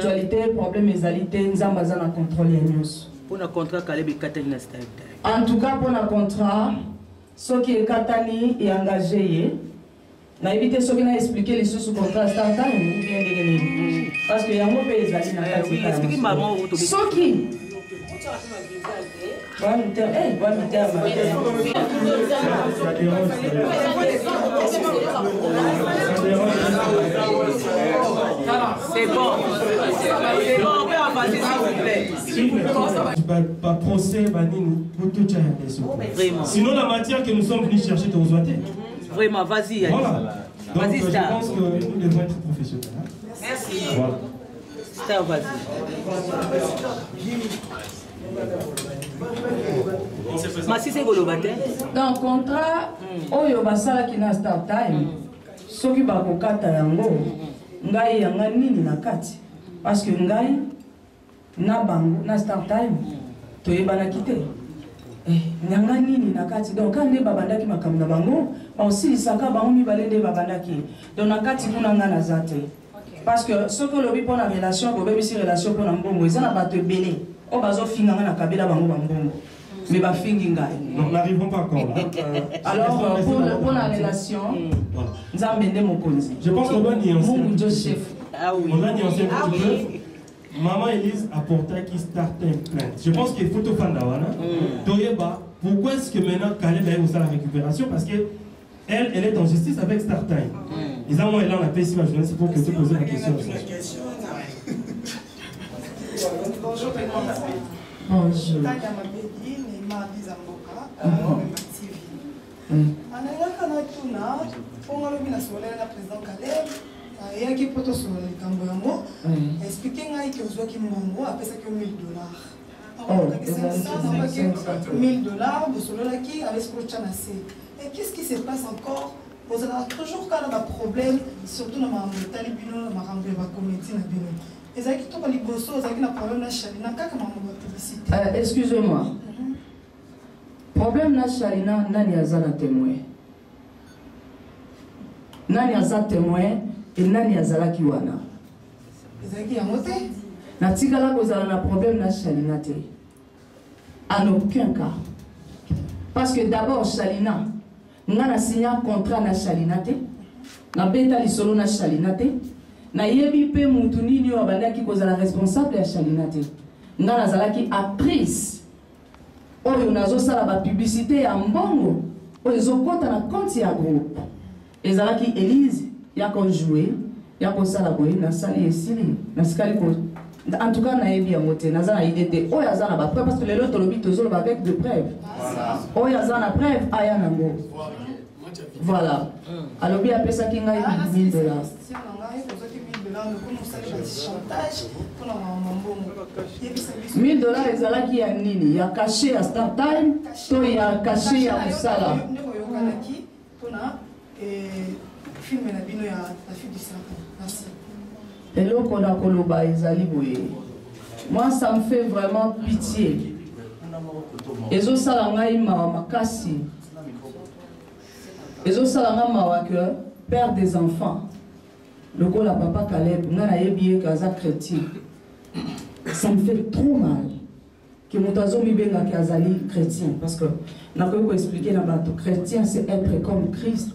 spiritualité, problème égalité, nous avons besoin de contrôler nous. Pour un contrat, Caleb est Katani. En tout cas, pour un contrat, ce qui est Katani est engagé. Na évité ce qui n'a expliqué les choses sous contrat start time ou bien des parce que y a un mot pays ali na kati. Oui, expliquez maman au ce qui c'est bon. On peut avancer s'il vous plaît. Pas procès, Vraiment. Sinon la matière que nous sommes venus chercher de Ozoaté. Vraiment, vas-y. Voilà. Donc vas-y, je pense que nous devons être professionnels. Merci. Voilà. Star, vas-y. Massi, c'est le matin. Dans le contrat, oyo basala ki na start time. Soki bakokata yango, ngai yanga nini na kati. Parce que ngai na bango na start time. Toyebana kite. Nyanga nini na kati. Donc quand les babandaki makamna bango, aussi saka bango mi balende babandaki. Donc na kati kuna nga na zate. Parce que ce que le pour la relation, ko bebisi relation pour na mbongo, ça na ba te belé. O bazo finga nga na kabila bango mbongo. Mais ba fingi ngai. Donc n'arrivons pas encore là. Alors pour la relation, nous avons mené mon konzi. Je pense qu'on doit nuancer. Mon chef. Ah oui. On doit nuancer un petit peu. Maman Elise a porté qui starte une plainte. Je pense qu'il faut tout faire d'awana. Toyeba, pourquoi est-ce que maintenant Caleb a eu la récupération? Parce que elle est en justice avec Start Time. Ils ont là la paix si ma journaliste pour que tu poses la question. Bonjour tout le monde. Bonjour. Expliquez que vous avez $1,000, et qu'est-ce qui se passe encore? Vous avez toujours quand même un problème, surtout dans ma talibino, dans ma comédie. Et ça qui tombe les bossos, ça qui n'a problème la Chalina, comment publicité. Excusez-moi. Problème la Chalina, nani azana témoin. Nani azana témoin et nani azala kiwana. Et ça qui a monté. Natikala kozala na problème na Chalina te. En aucun cas. Parce que d'abord Chalina, nga na signé un contrat na Chalina te. Na beta li solo na Chalina te. Na yebi pe mutu nini wa bandaki kozala responsable ya Chalina te. Nga na zalaki actrice. Oyo nazo sala ba publicité ya mbongo. Oyo zokota na compte ya groupe. Ezalaki Elise ya ko jouer, ya ko sala boye na sali esili, na skali ko. En tout cas, naebi amote, nazana idée. Oh yazana ba preuve parce que les autres lobby tozolo avec de preuves. Oh yazana preuve aya nango. Voilà. Alors bien après ça qui nga $1,000. $1,000 ezalaki ya nini? Ya caché à Start Time, to ya caché ya musala. Eloko na koloba ezali boye. Moi ça me fait vraiment pitié. Ezo sala ngai mawa makasi. Ezo sala ngai mawa que père des enfants. Le go la papa Caleb nga na yebi kaza chrétien. Ça me fait trop mal que moutazo mi benga ki azali chrétien parce que na ko expliquer na bato chrétien c'est être comme Christ.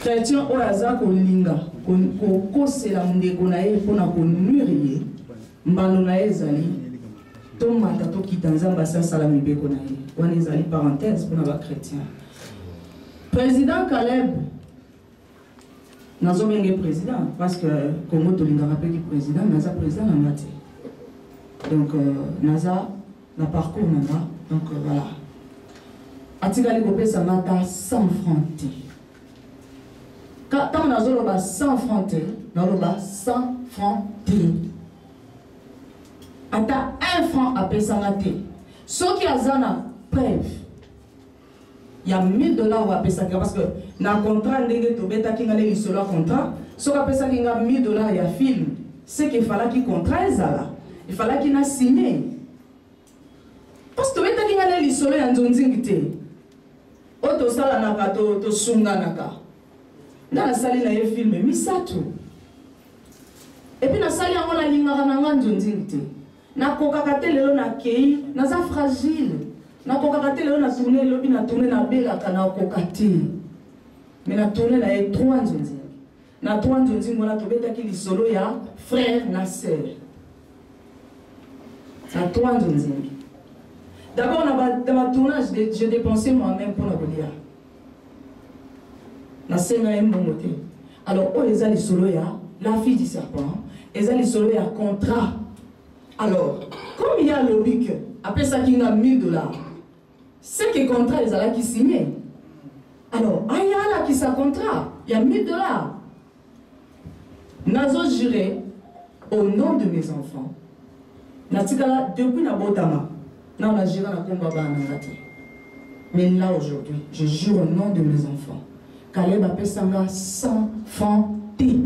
Chrétien oyaza ko linga ko kosela ndeko na ye pona ko nuire mbalo na ezali to mata to kitanzamba sa sala mibeko na ye wana ezali parenthèse pona ba chrétien. Président Caleb nazo menge président parce que Congo to linga rappel ki président naza président na mate. Donc naza na parcours nanga donc voilà. Atikali ko pesa mata 100 francs. Quand on a 100 francs, on a 100 francs. On a 1 franc à payer ça. Ce qui a une preuve, il y a $1,000 à payer ça. Parce que dans le contrat, ce qui a payé ça, il y a $1,000 à film. C'est qu'il fallait qu'il contrat, il fallait qu'il a signé. Parce que tu as dit qu'il y a un zonzingité. Oto sala naka to sunga naka. Dans la salle, il y a un film, Misato. Et puis, nasali yango na lingaka na nga nzonzingi te. Nakokaka te lelo na kei, naza fragile. Nakokaka te lelo na tourner lobi na tourner na belaka na koka te. Mais na tourner na e 3 nzonzingi. Na 3 nzonzingi wana tobetaki lisolo ya frère na sœur. Na 3 nzonzingi. D'abord, dans ma tournage, j'ai dépensé moi-même pour la Golia. Na scène un bon côté. Alors, oh, les les solo ya, la fille du serpent, les solo ya contrat. Alors, comme il y a le lobby, après ça, il y a $1000, c'est que contrat, les ala qui signent. Alors, il y a là qui sa contrat, il y a $1000. Nazo juré au nom de mes enfants. Natikala depuis la Botama. Non, on a géré la combat. Mais là aujourd'hui, je jure au nom de mes enfants. Caleb appelle ça 100 francs T.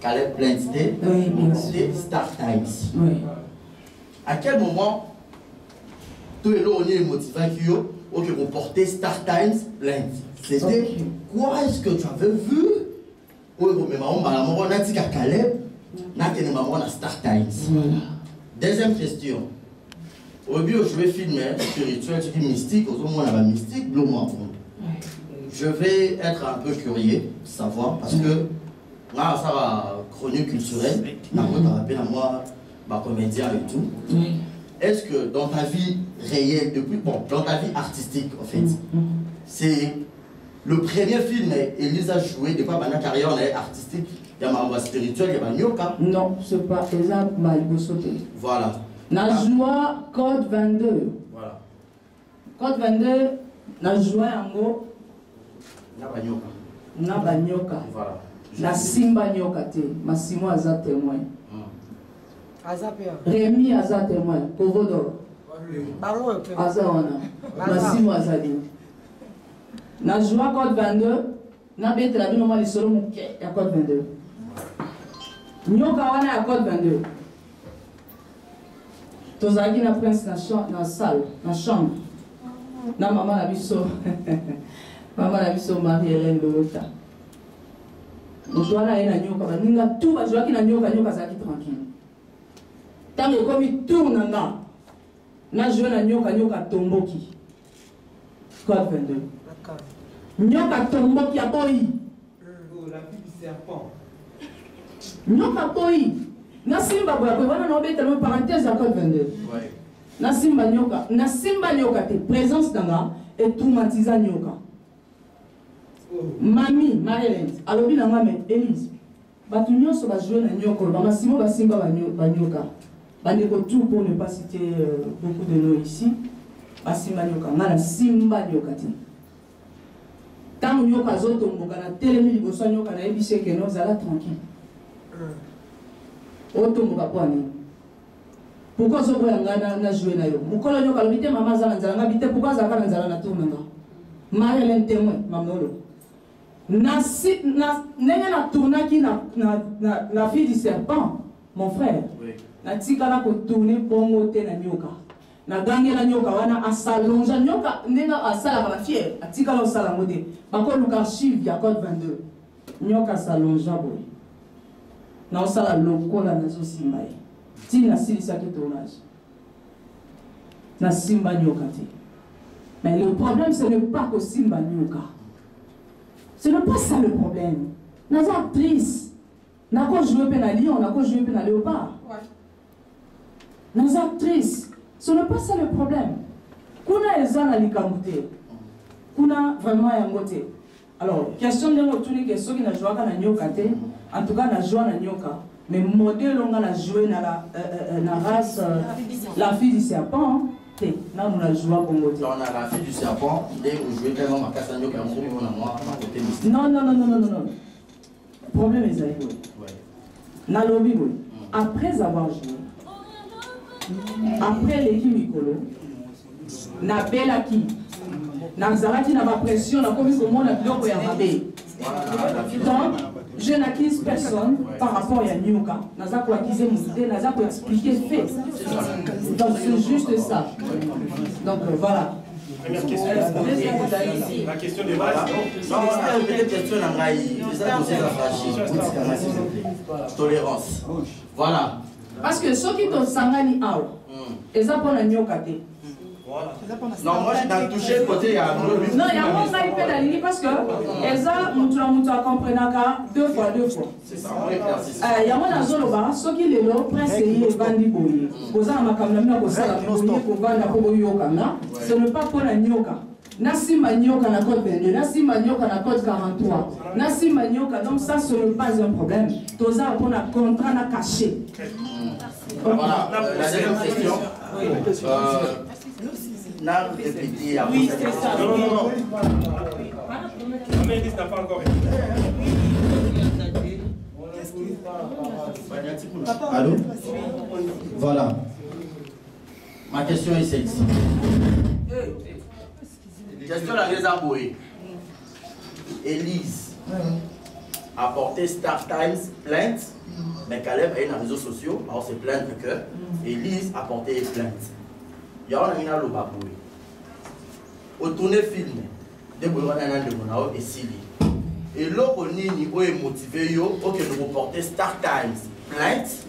Caleb Plains T. Oui, bien sûr. Star Times. Oui. À quel moment tout le monde est motivé pour porter Star Times Plains? C'était quoi est-ce que tu avais vu? Oui, mais maman, on a dit qu'à Caleb, on a Star Times. Deuxième question. Au début, je vais filmer spirituel, tu dis mystique, au moins on a mystique, je vais être un peu curieux de savoir parce que là, ça va chronique culturelle, moi, comédien et tout. Est-ce que dans ta vie réelle, dans ta vie artistique en fait, c'est le premier film Elise a joué, de quoi ma carrière artistique, il y a ma voix spirituelle, il y a ma nyoka? Non, c'est pas exemple Malibosote. Voilà. Najwa Code 22. Voilà. Code 22, Najwa Yango. Nabanyoka. Nabanyoka. Voilà. Na Simba Nyoka te. Massimo Aza témoin. Rémi Aza témoin. Kovodo. Aza wana. Massimo Aza li. Najwa Code 22. Nabete la bino mali solo muke ya Code 22. Nyoka wana ya Code 22. Tozaki na prince na salle, na chambre. Na maman la biso. Maman la biso Marie-Hélène Lota. Notwana ena nyoka ba ninga tout ba joaki na nyoka zaki tranquille. Tango komi tourne nga. Na joué na nyoka tomboki. Code 22. D'accord. Nyoka tomboki a boyi. La fille du serpent. Nyoka boyi. Na simba boya ko wana no beta no parenthèse à Code 22. Ouais. Na simba nyoka te présence danga et traumatiser nyoka. Mami Marie-Hélène alobi na ngame Elise. Batu nyonso ba jouer na nyoka ba masimo ba simba ba nyoka. Bande ko tout pour ne pas citer beaucoup de noms ici. Ba simba nyoka ngana simba nyoka te. Tant nyoka zoto mboka na telemi liboso nyoka na ebise ke no zala tranquille. Otomboka kwani. Pourquoi ce boya ngana na jouer na yo? Mukolo nyoka lobite mama zala nzala ngabite pourquoi zaka na nzala na tournanga. Marie-Hélène témoin mamolo. Na nenge na tournaki na fille du serpent, mon frère. Oui. Na tikala ko tourner bongo te na nyoka. Na gange na nyoka wana asalonja nyoka nenga asala ba fière. Atikala osala ngode. Bako luka archive ya Code 22. Nyoka salonja boy. Na osala lokola nazo simba ye. Ti na silisa ke tournage. Na simba nyoka te. Mais le problème ce n'est pas que simba nyoka. Ce n'est pas ça le problème. Nazo actrice. Nako jouer pe na lion, nako jouer pe na léopard. Nazo actrice. Ce n'est pas ça le problème. Kuna ezana likamute. Kuna vraiment yangote. Alors, question de retourner que ceux qui n'a joué na nyoka te, en tout cas na joué na nyoka, mais modèle on a joué na la race la fille du serpent. Là, on a joué à Congo. On a la fille du serpent, dès que vous jouez tellement ma casse à nyoka, on a moi à côté mystique. Non. Le problème est ça. Na lobby, après avoir joué, après l'équipe Mikolo, na bela qui, na zaraki na ma pression, na commis au monde, na biloko ya rabé. Donc, je n'accuse personne par rapport à Nyoka. Naza pour acquiser mon idée, Naza pour expliquer fait. Donc c'est juste ça. Donc voilà. Première question. La question de base. Tolérance. Voilà. Parce que ceux qui t'ont sangani out, ils ont pas de côté. Non, moi je t'ai touché le côté. Non, il y a un moment qui fait la ligne parce que ils ont compris deux fois. C'est ça, il y a un zone là, ceux qui les ont presque vendus pour eux. Vous avez ma caméra pour ça, pour vendre pour yoka. Ce n'est pas pour la nyoka. Nasi manioka na code 22, nasi manioka na code 43, nasi manioka, donc ça ce n'est pas un problème. Tout ça pour un contrat na caché. Voilà, la deuxième question. N'a répété à oui, c'est ça. Non. Mais il n'a pas encore répété. Allô? Voilà. Ma question est celle-ci. Question la Rézaboué. Élise a porté Star Times plainte, mais Caleb a eu dans les réseaux sociaux, alors c'est plainte que Élise a porté plainte. Il y a un lobaboué. Au tourner film, de Monao et Sili. Et l'autre nini est motivé pour que nous porter Star Times plainte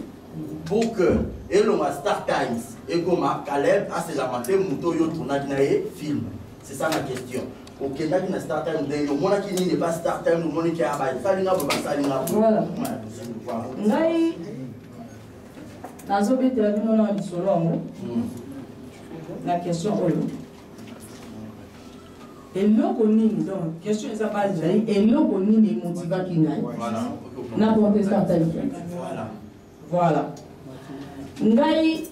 pour que et l'on Star Times et comme Caleb a se lamenté muto yo tourner film. C'est ça ma question. Au Kenya qui n'a Star Times de yo mona qui n'est pas Star Times nous moni qui a ba salinga ba salinga. Voilà. Ngai nazo betela bino na lisolo yango. La question est et l'eau nini donc question est ça pas déjà et l'eau nini motiva qui n'a n'importe Star Times. Voilà. Ngai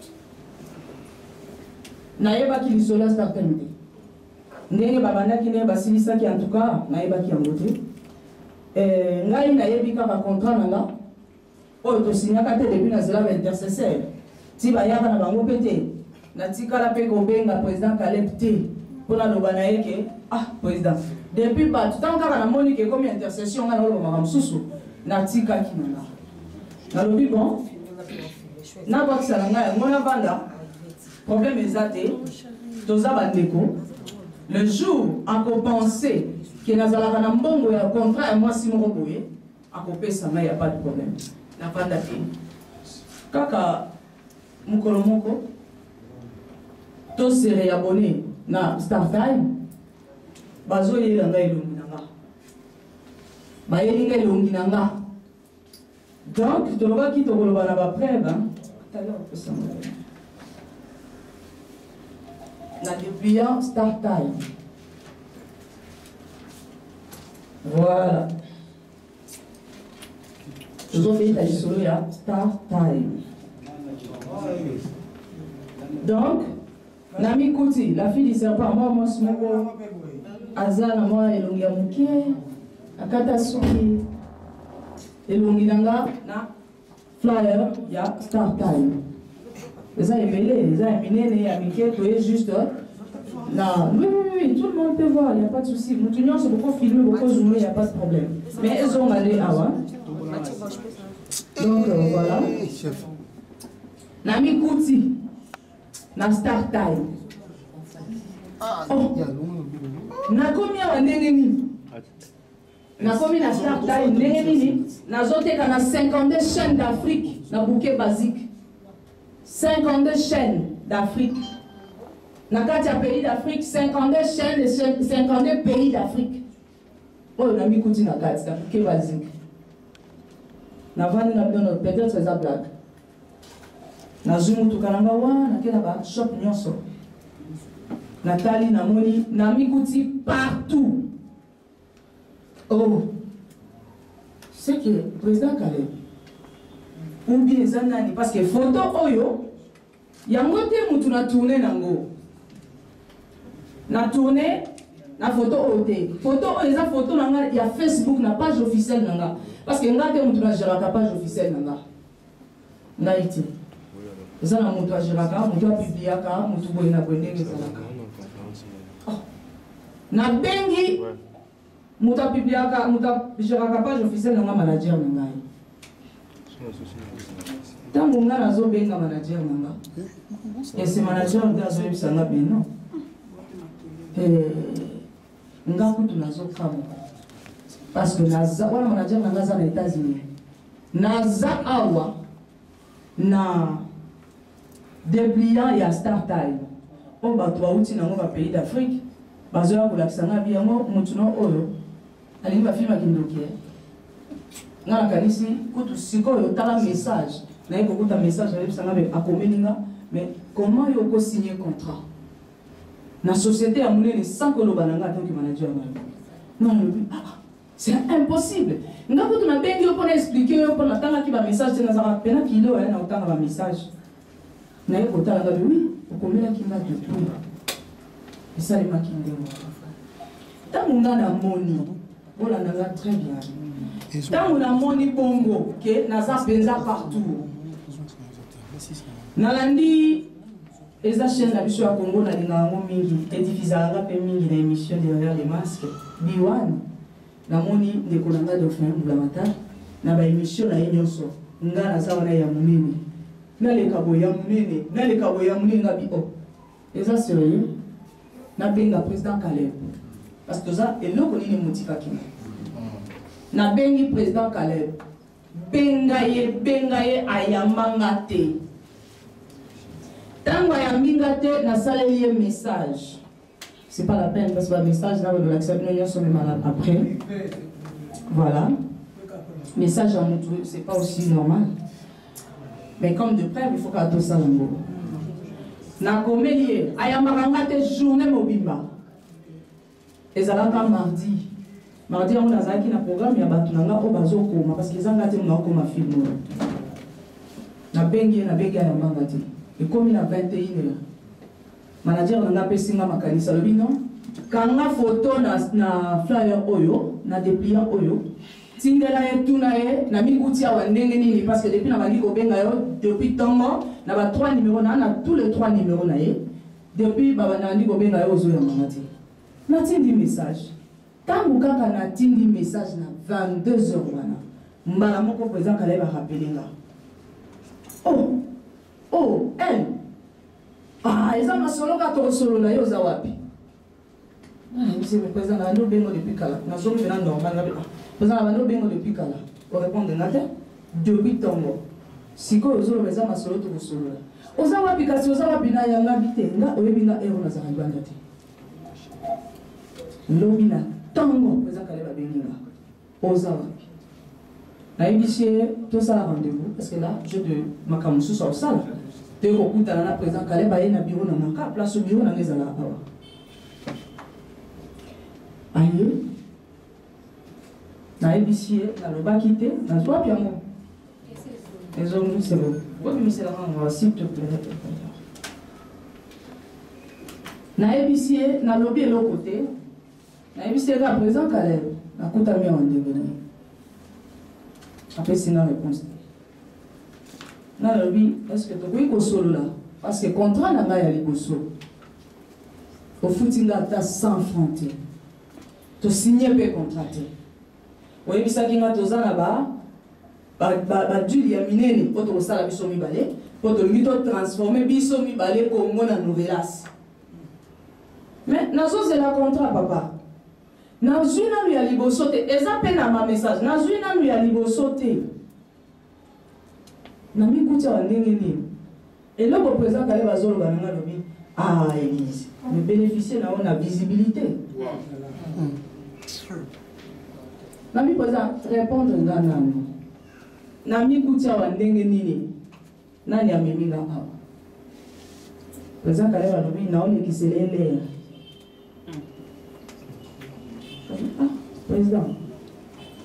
naïba qui lisolo Star Times. Ndenge babana qui n'est pas si ça qui en tout cas naïba qui en beauté. Ngai naïbi kaka contrat nanga. Oh to signa kate depuis na zela intercesseur. Ti ba yaka na bango pété. Natikala pe ko benga président Caleb T pour la lobana yeke président depuis pas tout temps kaka na monique comme intercession ngana lo mama msusu natika kinana na lobi bon na ba kisala nga ngona banda problème ezate toza bandeko le jour à penser que nazala na mbongo ya contrat ya moi simo boye akopesa nga ya pas de problème na banda te kaka mukolo moko to se réabonner na Star Time bazo yela ngai longi nanga ba yelinga longi nanga donc to loba ki to koloba na ba preuve na depuis Star Time voilà je vous fais la histoire ya Star Time donc Nami Kuti, la fille du serpent, moi, Smoko, Azana, moi, Elongia Mouké, Akata Soumi, Elongi Nanga, na flyer, ya Star Time. Les gens ébélés, les gens éminés, Amike, tu es juste. Là, oui, tout le monde peut voir, il n'y a pas de souci. Nous tenions sur beaucoup filmer, beaucoup zoomer, il n'y a pas de problème. Mais elles ont allé avant. Donc, voilà. Nami Kuti. Na Star Time. Oh. Na komi ya ndenge nini? Na komi na Star Time ndenge nini? Na zoteka na 52 chaînes d'Afrique na bouquet basique. 52 chaînes d'Afrique. Na kati ya pays d'Afrique 52 chaînes et 52 pays d'Afrique. Oh na mikuti na kati na bouquet basique. Na vani na bien peut-être c'est ça blague. Na zumu tukalanga wana kena ba shop nyonso Nathalie namoni na mikuti partout. Oh c'est que président Caleb ou bien zanani parce que photo oyo yango te mutu na tourner nango na tourner na photo oyo photo oyo eza photo nanga ya Facebook na page officielle nanga parce que ngate mutu na géraka page officielle nanga ngaiti ça na moto agiraka moto apibliaka moto boye na ndenge ezalaka na bengi moto apibliaka moto agiraka page officielle na manager na ngai ntango nga nazobenga manager na nga ese manager nde azoyebisa nga bino nga kutu nazokamwa parce que naza wana manager na ngaza na États-Unis naza awa na dépliant ya Star Time on bato bauti nango ba pays d'Afrique bazoya kolakisa nga bi yango mutu no oyo alingi bafilma kindoki nga nakanisi kutu sikoyo tala message naye kokuta message nayebisa nga akomeli nga mais comment yo kosigner contrat na société ya monene sans koloba na nga atanki manager non c'est impossible nga kutu na bengi yo mpona expliquer yo mpona tangaki ba message te nazaka pena kilo na otanga ba message naye kotala nga bi oui okomelaki nga depuis esalemaki ndenge ntango nga na moni bolanda nga très bien ntango na moni bongo ke naza mpenza partout nalandi eza chaîne na biso ya Congo nalinga yango mingi edifizalanga mpe mingi na émission derrière les masques biwan namoni ndeko na nga Dauphin Mblamata na baémission na ye nyonso nga naza wana ya monene naleka boye ya monene naleka boye ya monene nga bi o eza sérieux nabenga président Caleb parce que toza eloko nini motikaki nabengi président Caleb benga ye ayambanga te tango ayambinga te nasaleli ye message c'est pas la peine parce que le message là on l'accepte nous sommes même après voilà message à moto c'est pas aussi normal mais comme de près il faut qu'à tout ça lango na komeli ayambanga te journée mobimba ezalaka mardi on azaki na programme ya batu nanga o bazokoma parce que ezanga te na okoma film na bengi ayambanga te et comme il a 21 là manager nanga pesinga makanisa lobi non kanga photo na flyer oyo na dépliant oyo tindela ye tuna ye na mikuti awa ndenge nini parce que depuis na bandi ko benga yo depuis tongo na ba 3 numéros na tous les 3 numéros na ye depuis baba nandi ko benga yo ozo ya mamati na tindi message tangu kaka na tindi message na 22h wana mbala moko président Caleb a rappelé nga oh elle eza masolo ka to solo na yo za wapi monsieur le président na ndo bengo depuis kala na zo mena normal na président na ndo bengo depuis kala o répondre ngate depuis tongo siko zo eza masolo to solo oza wapi kasi oza wapi na yanga bitenga oyebinga ero na za banda te lobi na tongo président Caleb a benga oza wapi na ibisie tout ça rendez-vous parce que là je de makamusu sur ça te kokutana na président Caleb aye na bureau na maka place au bureau na ngeza la awa aye na ibisie na lobaki te na zwa piango ezongu c'est bon oui mais c'est la rendre s'il te plaît na ibisie na lobi l'autre côté na ibisie ka président Caleb na kutami en ndenge après c'est la réponse na lobi est-ce que tu peux solo là parce que contrat na ya liboso au footinga ta 100 francs to signer pe contrat oui bisa kinga tozana ba dul ya minene poto sala biso mibale poto mito transformer biso mibale Congo na Novelas mais nazo c'est la contrat papa na zuna ya liboso te eza pe na ma message na zuna ya liboso te na mikuti wa ndenge nini eloko président Caleb azoloba nanga lobi Élise mais bénéficier na on a visibilité na mi président répondre ngana na mikuti wa ndenge nini nani ameminga hapa président Caleb alobi na on ekiselele président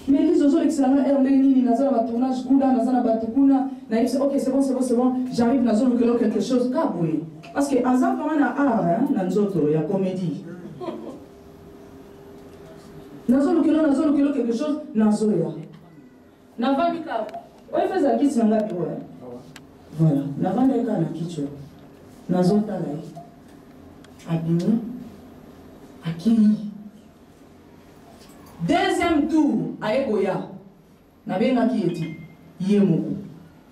mais les autres excellents nini nazana ba tournage kuna nazana ba tukuna na dit OK c'est bon j'arrive na zone quelque chose kaboué parce que azan vraiment na art na nzoto ya comédie na zone quelque chose na zoya na vandi ka ouais fais ça kitu nga biwa voilà na vandi ka na kitu na zota la abini akini deuxième tour aye goya na benga ki eti yemoko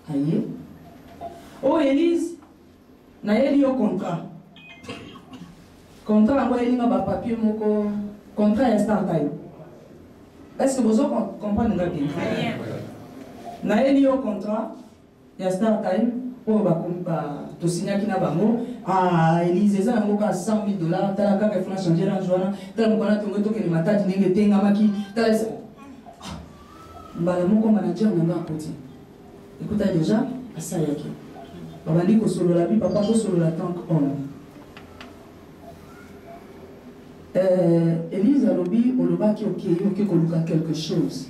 aye o Élise na yeli yo contrat contrat yango elinga bapapier moko contrat ya Star Time. Est-ce que vous comprenez bien? Naeli yo contrat ya Star Time pour to signer na bango Elise za yango ka $100,000 tala kaka fona changer na joana tala mokona tongo to ke matadi ndenge tenga maki tala mbala moko manager na nga koti. Écoute déjà asa yaki. Babandi ko solo la bi papa ko solo la tank on. Elise alobi oloba ki ok koluka quelque chose.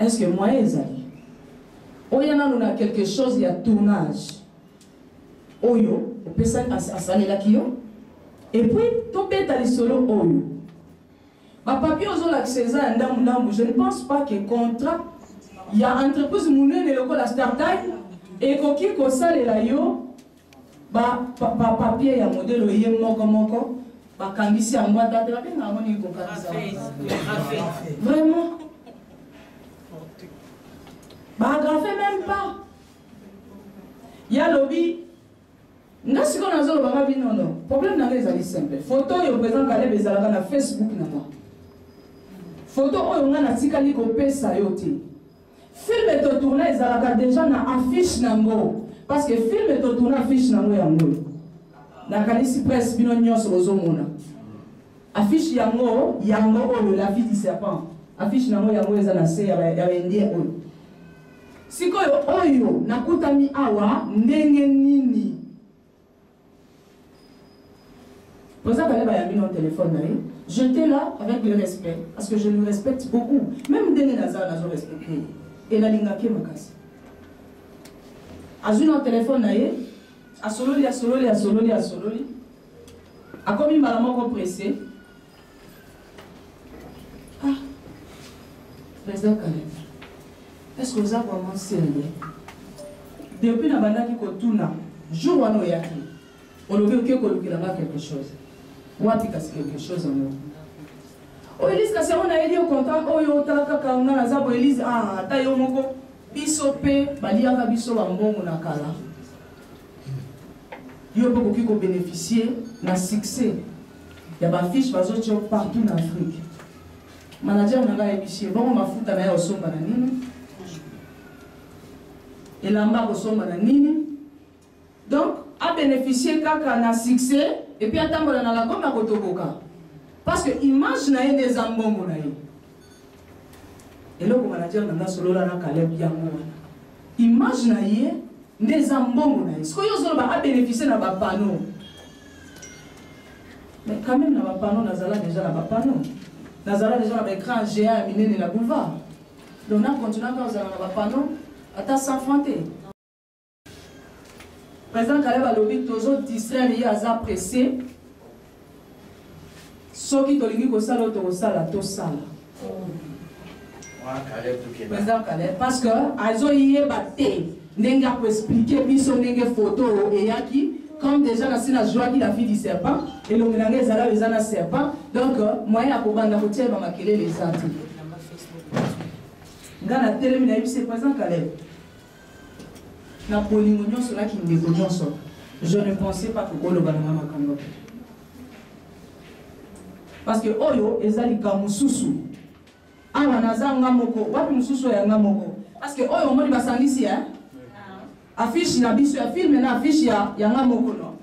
Est-ce que moi ezali oyana nuna quelque chose ya tournage oyo opesa asalelaki yo et puis tobeta lisolo oyo bapapier ozolakisa eza ya ndambu je ne pense pas que contrat ya entreprise monene lokola Star Time ekoki kosalela yo papier ya modele ye moko bakangisi yango ata te babenga yango nini kokangisa vraiment bagrafe même pas ya lobi nga sikoyo nazolobanga bino no problème nanga ezali simple photo oyo président Caleb ezalaka na Facebook nanga photo oyo nga natikali kopesa yo te film totourna ezalaka déjà na affiche nango parce que film totourna affiche nango yango nakanisi presse bino nyonso bozomona affiche yango oyo la vie du serpent affiche nango yango eza na se ya baindien oyo sikoyo oyo nakutami awa ndenge nini Président Caleb a mis mon téléphone là. J'étais là avec le respect parce que je le respecte beaucoup. Même ndenge nazala nazo respecté et na lingaki makasi. Azui mon téléphone là asololi. Akomi mbala moko pressé. Ah. Président Caleb. Est-ce que vous avez vraiment sérieux? Depuis la bande qui kotuna, jour où on est aquí, on a vu qu'il y a quelque chose. Ou quelque chose en nous. Oh Elise, quand on a dit au contrat, oh yo talaka kanga na zabo Elise tayo moko biso pe baliaka biso bambongo na kala. Yo peut qui bénéficier na succès. Il y a ba fiche bazo partout en Afrique. Manager nanga ebisie bon mafuta na ya osomba na nini? Et l'amba ressemble à nini. Donc, à bénéficier kaka na succès et puis attendre dans la gomme à kotoboka. Parce que image na ye des ambongo na ye. Et là, comme manager na solo la na Caleb yango. Image na ye des ambongo na ye. Ce que yo solo ba bénéficier na ba panneau. Mais quand même na ba panneau nazala déjà na ba panneau. Nazala déjà na ba écran géant minene na boulevard. Donc on continue à faire na ba panneau. Attends, s'affronter. Président Caleb a lobby toujours distrait lié à ça pressé. Ce qui te dit que ça, l'autre sala, tout sala. Président Caleb, parce que Azo y est batté. Nenga pour expliquer, puis son nenga photo et yaki. Comme déjà la joie qui la fille du serpent. Et le mélange zala les ana serpent. Donc, moyen à Kobanda Routier va maquiller les antilles. Dans la télé, c'est Président Caleb. Je ne pensais pas que Golo Banama Makango. Parce que Oyo, ezali kamususu. Awa nazanga moko, wapi mususu ya ngamoko. Parce que Oyo moni basangisi hein. Affiche na biso ya film na affiche ya ngamoko no.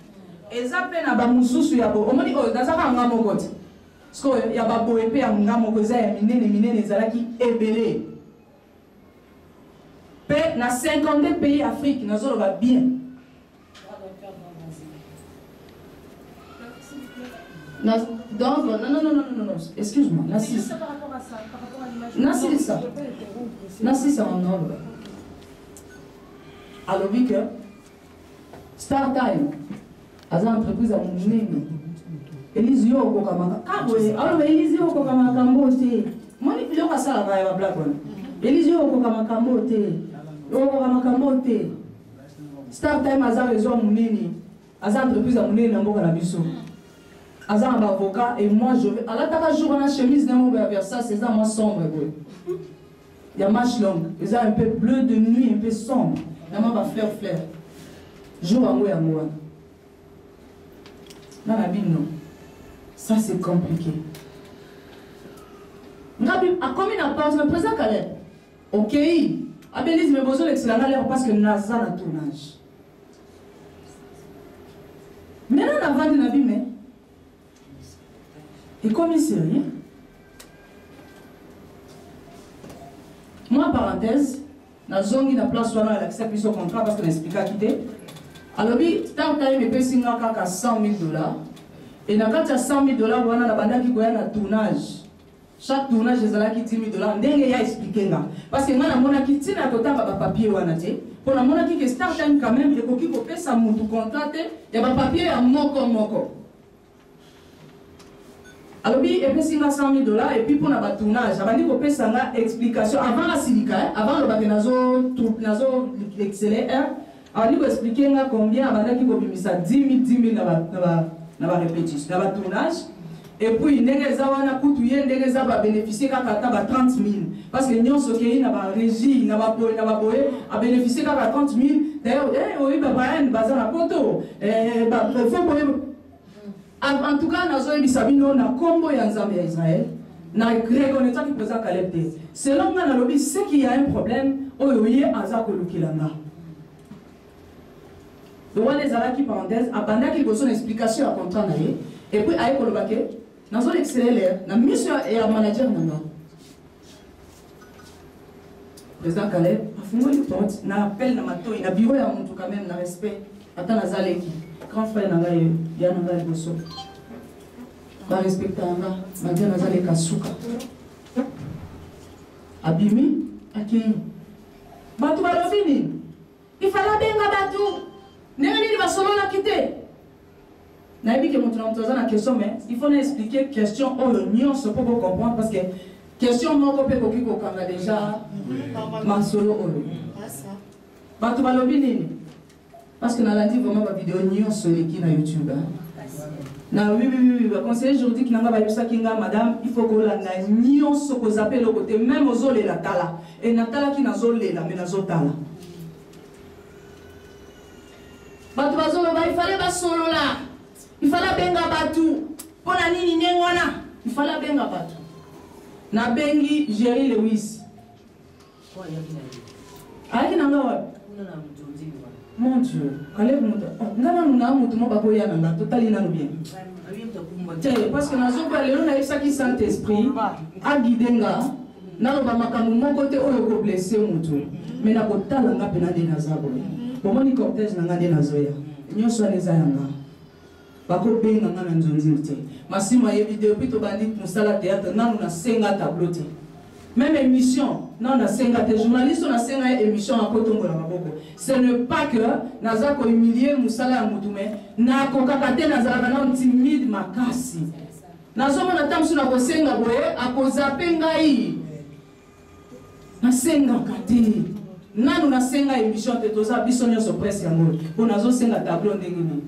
Ezape na ba mususu ya bo. Omoni Oyo nazaka ngamoko ti. Parce que ya ba boepe ya ngamoko za ya minene ezalaki ebele. Dans 52 pays d'Afrique, nous avons bien. Donc, non, excuse-moi. C'est par rapport à ça, par rapport à l'image. Nassi, ça en ordre. Alors, oui que Star Time, à une entreprise à mon nez, Elise Yoko Kamaka. Ah oui, alors Elise Yoko Kamaka Mbote. Moi, je ne sais pas ça, la blague. Elise Yoko Kamaka Mbote. Star Time a raison Mounini, a entreprise à Mounini dans la biso. A un avocat et moi je vais. À la table jour on a chemise dans vers ça, c'est ça moi sombre. Il y a match long, ils ont un peu bleu de nuit, un peu sombre. Il y a fleur. Jour à moi. non. Ça c'est compliqué. A combien d'apports le président Caleb? Ok. A Belize, mais besoin d'excellent parce que Naza a tournage. Maintenant, on a vendu Nabi, mais. Et comme il sait rien. Moi, parenthèse, la zone qui n'a place soit elle accepte son contrat parce qu'elle explique à quitter. Alors, tant qu'elle me paye 100 000 $. Et quand il y a 100 000 $, on a la bande qui a un tournage. Chaque tournage, ils ont 10 000 $. Il a expliqué. Parce que moi, mon acquitté n'a pas de papier. Pour la monnaie qui est start time quand même, il faut qu'il paye sa moutou contrat. Il y a un papier à moko. Alors, il y a 100 000 $ et puis pour le tournage, il faut payer sa explication avant la silica, avant le batenazo l'excellent. Alors, il faut expliquer combien il faut payer ça 10 000 dans la répétition, dans le tournage. Et puis, il y a bénéficié de 30 000. Parce que nous avons une régie, nous avons bénéficié de 30 000. D'ailleurs, il y a un bazar à Poto. En tout cas, nous avons un combo à Israël. Nous avons reconnaissance qui présente Caleb. Selon nous, c'est qu'il y a un problème, il y a un azak olukilanga. Donc, les alaki parenthèse, pendant qu'il y a une explication à contrat, et puis, avec le baquet, nous avons l'excellent, nous avons mission et un manager. Président Caleb, nous appel dans le bureau, il y a quand même un respect. Attends, nous avons grand frère, il y a un bosso. Nous respectons, nous avons Kasuka. Abimi, Akei. Batou Balofini. Il fallait bien Batou. N'est-ce pas solo la quitter? Naïbi qui montre la question, mais il faut expliquer question où le nuance pour comprendre parce que question non copé qui a déjà ma solo Batou Balofini. Parce que nous avons dit vraiment la vidéo nuance sur YouTube. Oui, conseiller juridique, madame, il faut que la nuance que vous appelez le côté, même aux olés la tala. Et Natala qui n'a zolé la menazotala. Il fallait pas solo là. Il fallait benga batou. Pour la nini nengwana. Il fallait benga batou. Na bengi Jerry Lewis. Aïe n'a mon Dieu, allez vous montrer. Nous avons tout le monde totalement bien. Parce que nous avons parlé de ça qui Saint-Esprit a guidé nous. Nous avons côté où nous blessé mais nous avons talent na penade nazabo. Comment ni cortège na ngade nazoya. Nous sommes les ayanga. Bako benga na nzonzite. Masima ye vidéo pito bandit pour sala théâtre na nous na senga tableau. Même émission, non, on a 50 journalistes, on a 50 émissions à Kotongo. Ce n'est pas que Naza ko humilier Moussala Moutoumé, na kokakate Nazara na timide makasi. Nazo mona tam suna ko senga boye akozape ngai. Na senga kate. Nanu na senga émission te toza bisonyo so presse yango. Pour nazo senga tableau ndengini.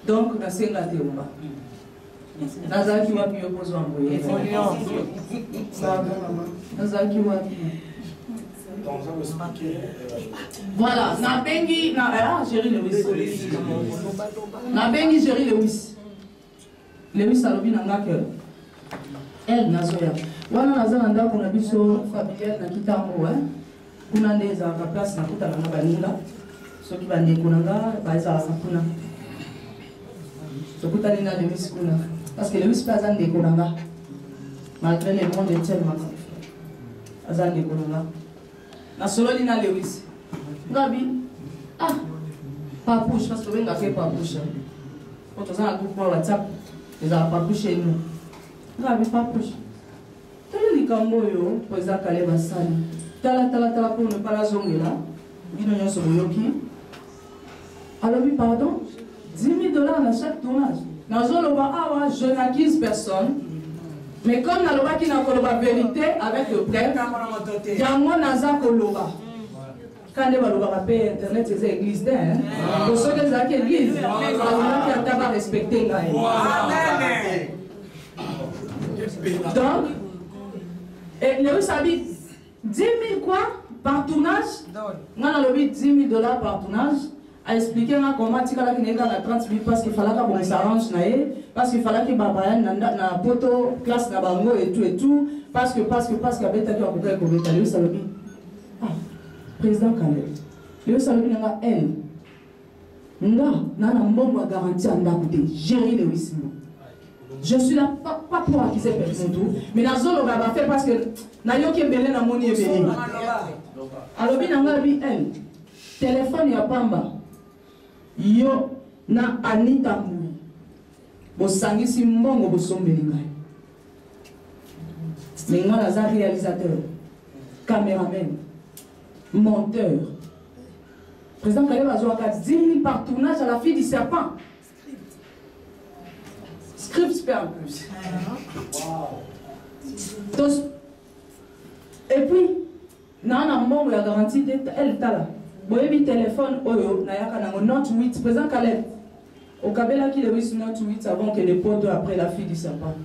Donc na senga te umba. Nazaki wapi yopozo amboye. Nazaki wapi. Voilà, na bengi na Jerry Lewis. Na bengi Jerry Lewis. Lewis alobi nanga ke elle nazoya. Wana nazana ndako na biso familial na kitambo kuna ndeza ka place na kuta na baninga. Soki bande kunanga baza sakuna. Sokuta nina Lewis kuna. Parce que Lewis pas un décolanga. Malgré les mondes de tellement. Pas un décolanga. Na solo lina Lewis. Gabi. Pas push parce que on a fait pas push. Quand on a un groupe WhatsApp, ils ont pas push chez nous. Gabi pas push. Tala likambo yo, poza Caleb asali. Tala pour ne pas la zongue là. Bino nyoso yoki. Alors oui pardon. 10 000 $ à chaque tournage. Je n'accuse personne. Mais comme nous avons la vérité avec le prêtre, il y a un naza koloba. Quand nous avons payé Internet, c'est l'église. Pour ceux qui ont l'église, il y a respecté. Donc, et le sabit 10 000 quoi par tournage? Nous avons 10 000 $ par tournage. a expliqué comment tu as dit 30 minutes parce qu'il fallait qu'on s'arrange, parce qu'il fallait que Baba na poto classe na bango et tout, parce que Beta qui a coupé pour Beta, Léo Salobi. Ah, président Kalel. Léo Salobi n'a elle. Nana mbongo a garanti à Ndakoute, gérer le risque. Je suis là pas pour acquiser personne tout, mais la zone on va faire parce que na yo qui belé na moni belé. Alors bien nanga bi elle. Téléphone ya pamba. Yo na Anita Mou. Bo sangisi mbongo bo sombeli ngai. Mais moi la réalisateur, caméraman, monteur. Président Kaleb a joué à 10 000 par tournage à la fille du serpent. Script super en plus. Donc, et puis, Nana Mbongo a garanti elle tala. Boyebi téléphone oyo nayaka nango Note 8. Président Kaleb, au Kabela qui Lewis Note 8 avant que les potes après la fille du serpent.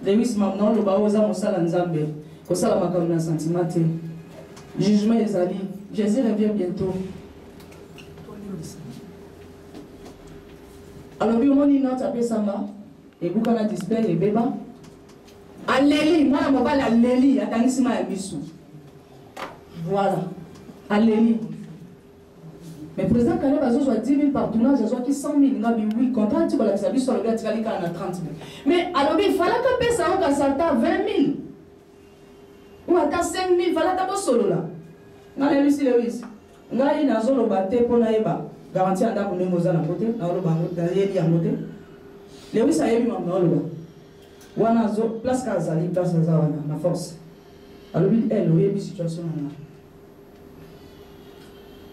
Lewis maintenant le baoza mosala nzambe. Kosala makambo na sentiment. Jugement ezali. Jésus revient bientôt. Alors, il y a une appelée Samba, et vous avez display et bébé. Alléli, moi, je vais alléli, attendez-moi à Bissou. Voilà, alléli. Mais le président Kaleb a 10 000 par tournage, il a 100 000. Il a dit oui, content, tu vas l'accepter sur le gars, tu vas aller à 30 000. Mais alors, il fallait que ça à 20 000. Ou à 5 000, il fallait que solo là. Nana Lucie Lewis, ngai nazolo bate pona eba garantie anda ko nemoza na côté na lo bango na yeli ya côté Lewis ayebi mamna lo wana zo place ka zali place za wana na force alobi elle oyebi situation na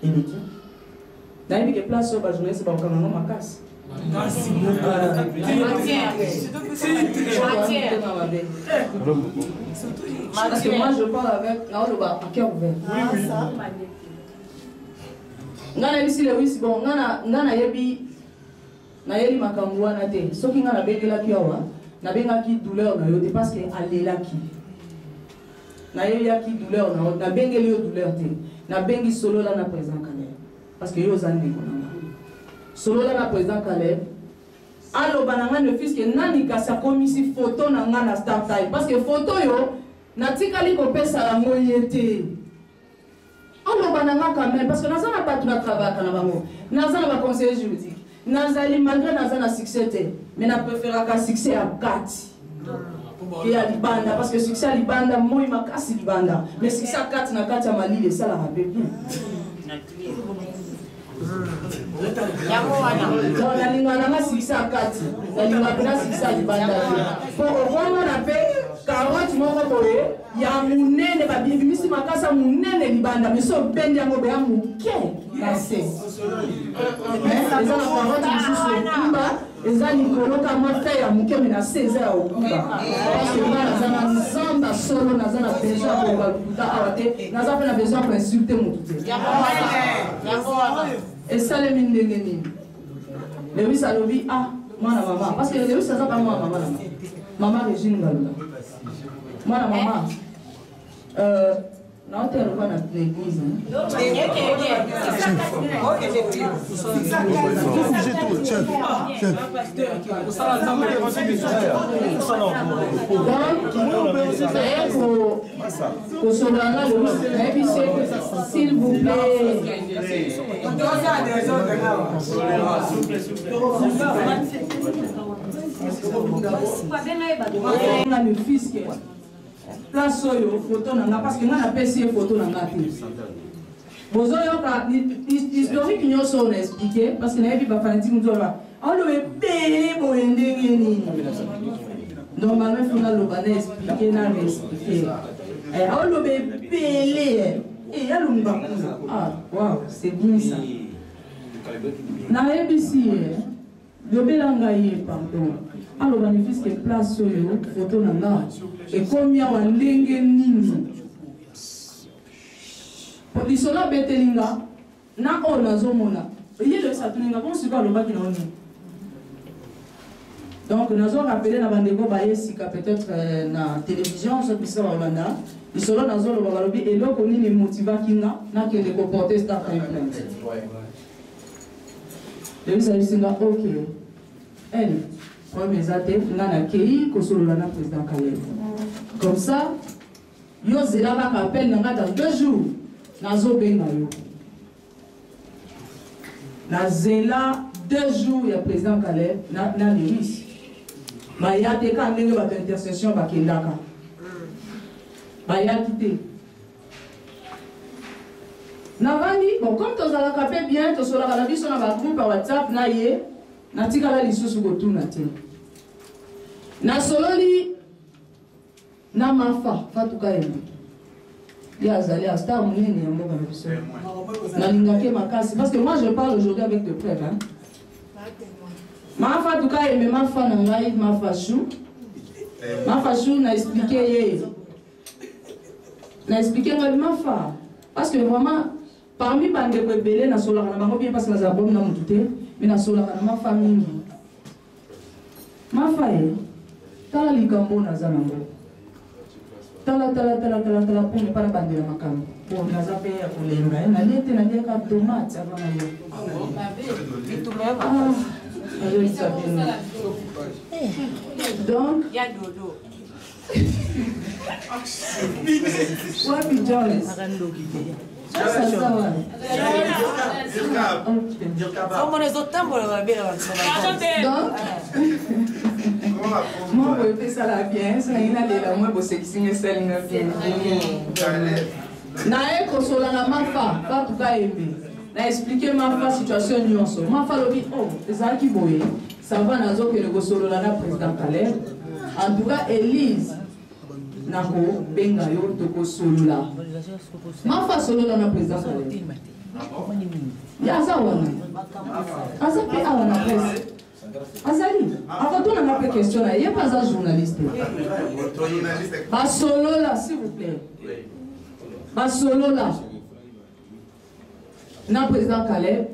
eleki na yebi ke place so ba journaliste ba okanga no makasi parce que moi je parle avec Naolo à cœur ouvert. Ngana bisi Lewis bon ngana yebi na yeli makambo wana te soki ngana bengela ki awa na benga ki douleur na yo te parce que alela ki na yebi ya ki douleur na bengeli yo douleur te na bengi solo la na président Kaleb parce que yo zandi konanga solo la na président Kaleb. Alors, le fils que nani kasa komisi photo na nga na Star Time parce que photo yo natikali ko pesa la moyete. Alors bananga quand même parce que naza na pas tout na travail kana bango. Naza na ba conseiller juridique. Nazali malgré naza na succès te mais na préférer ka succès à 4. Qui a libanda parce que succès à libanda moi makasi libanda mais succès à 4 na 4 ya malile ça la rappelle bien. Donc, la ligne a 6 à 4. La ligne a 6 à 4. Pour revoir, on a fait 40 mois. Il y a un mounè de babi. Il y a un mounè de libanda. Mais ça, ben de mounè de mouké. Les gens ont parlé de sur le combat. Les gens ont fait un mouké, mais il y a 16 heures au combat. Parce que nous avons solo, nous avons besoin pour besoin pour insulter mon tout. Et ça, les mines de Néni. Lewis a dit, ah, moi, la maman. Parce que Lewis, ça, pas moi, maman. Maman, Régine Galoula. Moi, la maman. Non, tu es dans l'église. S'il vous plaît. Le fils qui place soyo photo nanga parce que ngana pesi photo nanga te. Bozo yoka historique nyoso on expliquer parce que na yebi ba fanatique mutola. On le belé boyende ngeni. Donc ma mère fona lo bana expliquer na expliquer. On le belé et ya lumba. Ah waouh, c'est bien ça. Na yebi si le belanga yé pardon. Alors on bénéfice que place soyo photo nanga. Et combien on lingue nini polisola betelinga na ona zomona yele satuninga bon sika lo baki na oni donc nazo rappeler na bandeko bayesika peut-être na télévision so bisa Rwanda isolo nazo lo balobi eloko nini motiva kinga na kende ko porter Star Time Le Salusinga, ok. Elle, comme les athées, on a accueilli que sur le président Kaleb. Comme ça, yo zela va appel dans 2 jours. Nazo benga yo. Na zela 2 jours il y a président Kaleb na Lévis. Ma ya te ka ndenge ba intercession ba kendaka. Ba ya quitté. Navandi, bon, comme tu as capé bien, tu as la vie sur la groupe par WhatsApp, na ye, na tika la lisu su gotu na te. Na sololi, na mafa, fatuka yembe. Ya azali, a star mounini ya mboga mbiso. Na lingake makasi, parce que moi je parle aujourd'hui avec de preuves, hein. Mafa tuka yembe, mafa na ngai, mafa chou. Mafa chou na expliqué ye. Na expliqué ngai mafa. Parce que vraiment, parmi les rebelles, na sola kana bango bien parce que na zabom na mutute, mais na sola kana ma famille. Ma faye, tala likambo na zanango. Tala pour ne pas la bande la makam. Pour na zape ya kulenga, na lete na dia ka tomate avant na yo. Donc, il y a dodo. Wapi Joyce? Moi, je fais ça bien. Ça il a des moi pour sexy ça il a bien. Nae kosola na mafa, pas tout cas aimé. Na expliquer mafa situation nuance. Mafa lobi oh, ça qui boye. Ça va na zo que le kosolo la président Kaleb. En tout cas Elise nako benga yo toko solula. Mafa solula na président Kaleb. Ya zawana. Azape awana presse. Azali. Avant tout on a pas question là, il y a pas un journaliste. Ba solola s'il vous plaît. Ba solola. Na président Kaleb.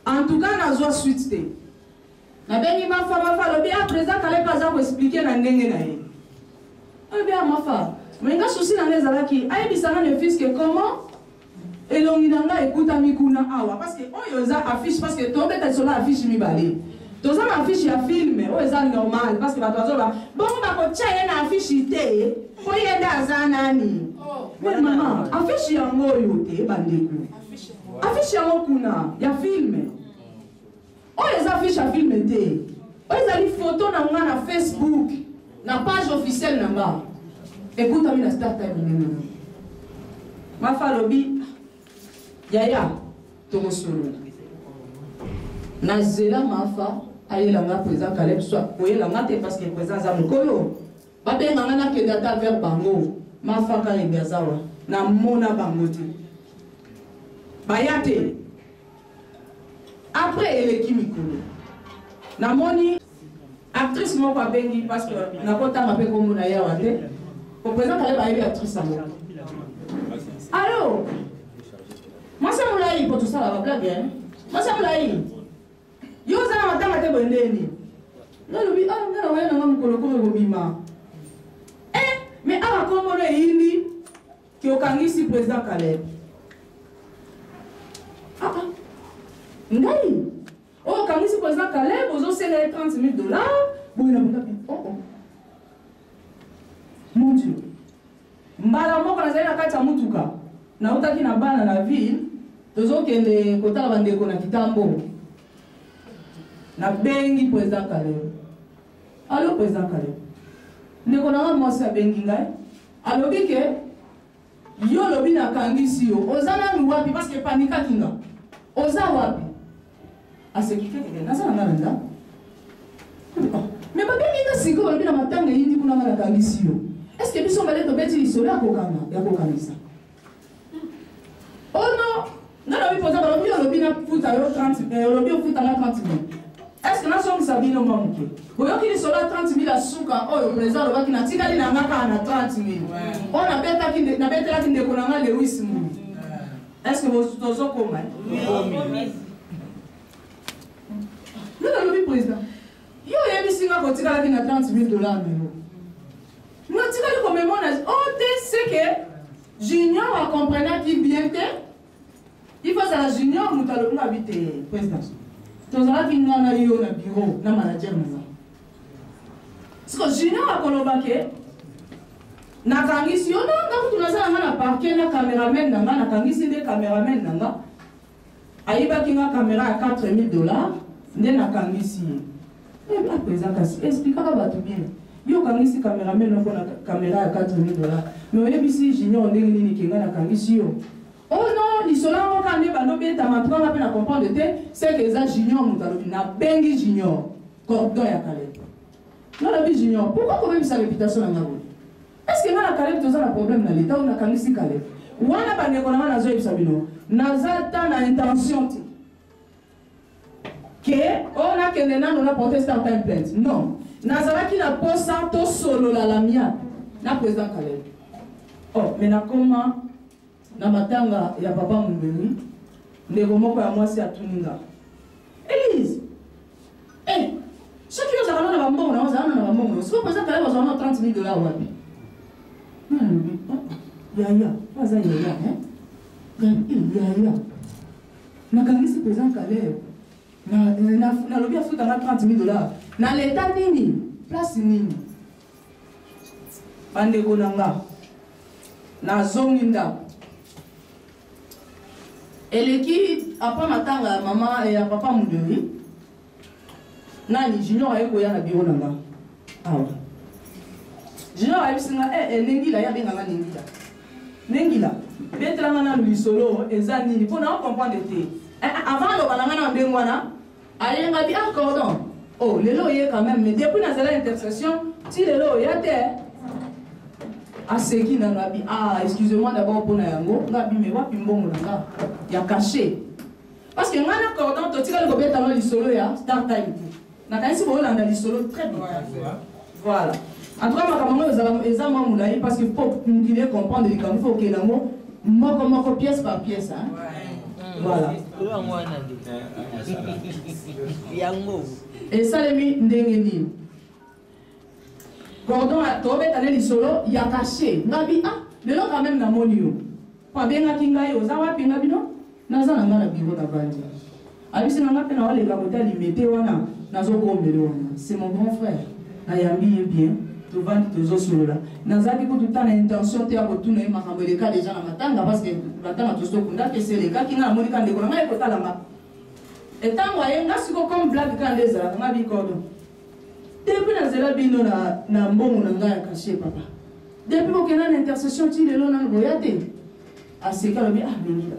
En tout cas na zo suite te. Na bengi mafa lobi a président Kaleb pas za expliquer na ndenge na ye. Eh bien, ma femme, mais quand souci dans les alaki, aïe bisana le fils que comment et l'onginanga écoute à mikuna awa parce que on yosa affiche parce que tombe ta sola affiche mi balé. Toza ma affiche ya film, on est normal parce que ba tozo ba bon ba ko tcha na affiche ité, ko yenda azanani. Mais maman, affiche ya ngoyo te bandeku. Affiche ya ngokuna ya film. On les affiche ya film te. On les ali photo na ngana Facebook. La page officielle n'a écoute, ami la start time. Ma falobi, yaya, togo solo. Na zela ma fa, aye la ma président Kaleb soit, oye la mate parce que président Zamukolo. Babe ngana ke data vers bango, ma fa ka ngezawa, na mona bangote. Bayate. Après elle est kimikolo. Na moni actrice moko abengi parce que nakota mape ko mona ya wate ko président Kaleb ayebi actrice amo allo masa mulai pour tout ça la blague hein masa mulai yo za matanga te bondeni nalobi ah ngana wena ngam ko ko bima mais ala ko mona yindi ki okangisi président Kaleb ngai oh, quand il se président Kaleb, vous avez les $30 000. Bon, il a dit, oh. Mon Dieu. Mbala moko na zaina kati ya mutuka. Na utaki na bana na ville, tozo kende kotala bandeko na kitambo. Na bengi président Kaleb. Allo président Kaleb. Ndeko na mwasi ya bengi ngai. Alobi ke yo lobi na kangisi yo. Ozana ni wapi parce que panika kinga. Oza wapi? À ce qui fait que les gens n'ont mais pas bien si vous avez la matanga yindi kuna mala kamisio. Est-ce que biso balé to beti lisolo ya kokanga ya kokamisa? Oh non, non on pose ba lobi lobi na futa yo 30 lobi futa na 30 000. Est-ce que na so msabino mamuke? Boyo ki lisolo 30 000 asuka oyo président loba ki na tikali na ngaka na 30 000. On a beta ki na beta ki ndeko na ngale 8 000. Est-ce que vous tozo koma? Oui. Le président. Yo yebi singa ko tika la na $30 000 mais moi tika li comme mon âge. Oh c'est que junior a comprenait qui bien que il faut ça la junior mutalo na habiter président. tozalaki nga na yo na bureau na manager nanga siko junior akolobake nakangisi yo nanga kutu nazala nga na parke na cameraman nanga nakangisi nde cameraman nanga ayibaki nga caméra ya 4000 $, nde nakangisi ye apesa kasi explikaka bato bien yo kangisi cameraman noko na caméra ya 4000 $, mais oyebisi junior ndenge nini kenga nakangisi yo oh non lisolo yango ka nde bandobetama tukanga mpe na comprendre te c'est que eza junior moto alobi nabengi junior cordon ya kale nalobi junior pourquoi kobebisa réputation na nga boye est ce que nga na Caleb toza na problème na leta oyo nakangisi Caleb wana bandeko na nga nazoyebisa bino naza ta na intention te ke oyo nakende nano na porte startime plainte non nazalaki na posa tosolola la miape na président Caleb oh mais nakoma na matanga ya papa Mumbeni ndeko moko ya mwasi atuninga Elise soki ozalaka na bambongo na ozalaka na bambongo siko président Caleb ozalaka na 30 000 $ wapi yaya aza yaya yaya nakangisi président Caleb nalobi afutanga 30 000 $, na leta nini place nini bandeko na nga nazongi ndako eleki apa matanga ya mama ya papa Mudori nani junior ayekoya na bureau nanga awa junior ayebisinga nengila ya benganga nengila betelanga na lisolo eza nini mpo na comprendre te avant loba nanga na ndenge wana ayenga bi cordon oh lelo ye quand même mais depuis nazala intercession ti lelo oya te aseki na nabi excusez-moi d'abord pour na yango ngabi me wapi mbongo nanga ya caché parce que ngana cordon to tika ko beta na lisolo ya start time na kanisi bo landa lisolo très bien voilà en tout cas makambo eza mwa mulai parce que faut ngile comprendre les camps faut que namo moko pièce par pièce hein voilà yango et ça les ndenge nini cordon tobeta na lisolo ya caché ngabi lelo quand même na moni yo pa benga kinga yo za wapi ngabi no naza na ngana bibo na bandi abisi na ngapi na wale ka kota limité wana nazo kombele wana c'est mon grand frère na yambi bien to vandi tozo solola nazaki ko tutana intention te ya ko tuna makambo le ka déjà na matanga parce que batanga tozo kunda ke c'est le ka kinga moni ka ndeko na ko tala ma etango ayenga siko comme blague ka ndeza ngabi cordon depuis nazela bino na mbongo na ngai ya caché papa depuis bokena na intercession ti lelo na boya te aseka lobi benila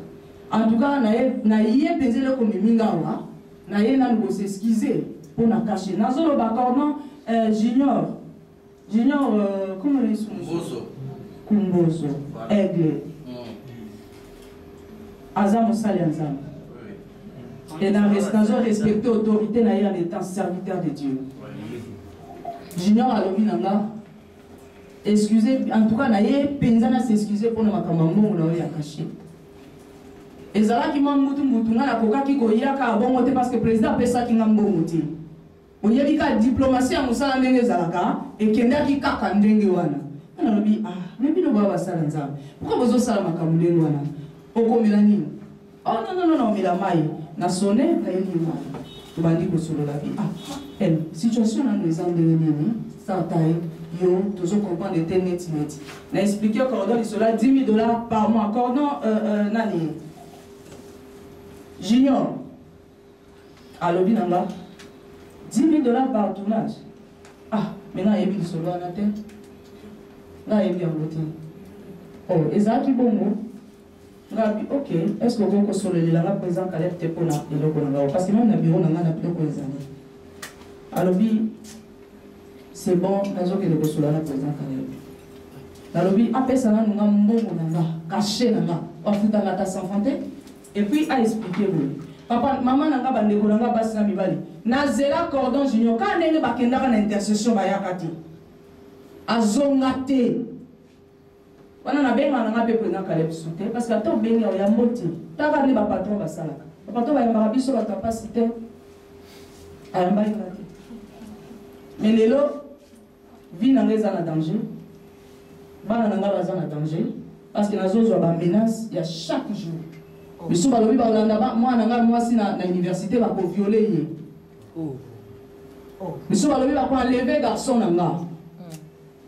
en tout cas na ye penzele ko miminga wa na ye na ngo s'excuser pour na caché nazolo ba cordon junior comment les sont Kumboso aigle azam sali azam et na respecter autorité na ye en étant serviteur de Dieu. Junior alobi nanga excusez en tout cas na ye penzana s'excuser pour na makambo na ya caché ezalaki mwa mutu nga nakokaki koyaka abongo te parce que président apesaki nga mbongo te oyebi ka diplomatie ya mosala ndenge ezalaka ekendaki kaka ndenge wana nalobi me bino boya basala nzambe pourquoi bozosala makambo ndenge wana okomela nini non omela mai na sone nayeli wana tobandi kosolola bi situation nano eza ndenge nini sartaye yo tozo comprendre te neti na expliqué cordon lisolo 10 000 $ par mois cordon nani junior alobi nanga 10 000 $ par tournage maintenant ayebi lisolo wana te nga ayebi yango te ezalaki bongo ngabi ok est ce que okoko sololela nga président Caleb te mpona eloko na ngao parce que même na bureau na nga na biloko ezali alobi c'est bon nazokende kosolola na président Caleb nalobi apesa nanu nga mbongo na nga caché na nga afutanga ta sanfant te et puis aexplike boye papa mama na nga bandeko na nga basi na mibali nazela cordon junior ka ndenge bakendaka na intercession bayaka te azonga te wana nabenga na nga mpe président Caleb soute parce que ata obengi oyambo te taka nde bapatron basalaka bapatron bayambaka biso bato apasi te ayambaki nga te mais lelo vie na nga eza na danger bana na nga baza na danger parce que nazozwa bamenace ya chaque jour biso balobi baolanda mwana nga mwasi na université bakoviole ye biso balobi bakoenleve garçon na nga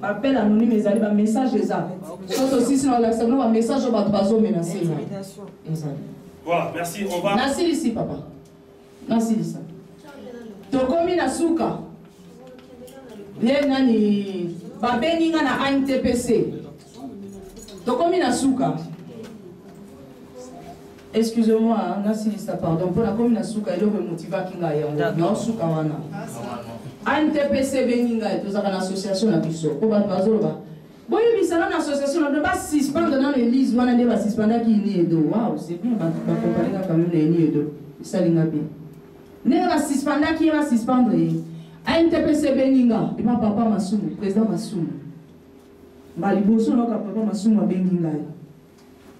bapel anonyme ezali bamessage eza soki osisi na olakisa bino bamessage oyo bato bazomenase ezali. Voilà, merci. On va. Nasilisi papa. Nasilisa. Tokomi na suka. Ye nani babeninga na ANTPC. Tokomi na suka. Excusez-moi, nasilisa pardon. Pour la komi na suka elo be motiva kinga yango. Na suka wana. ANTPC beninga tozaka na association na biso. Ko ba bazoloba. Boye bisana na association on ne va suspendre dans l'église wana ne va suspendre qui ni edo. Waouh, c'est bien ba comparer quand même ni edo. Ça linga bien. Ne va suspendre qui va suspendre. ANTPC beninga, et papa Masumu, président Masumu. Ba liboso na papa Masumu beninga.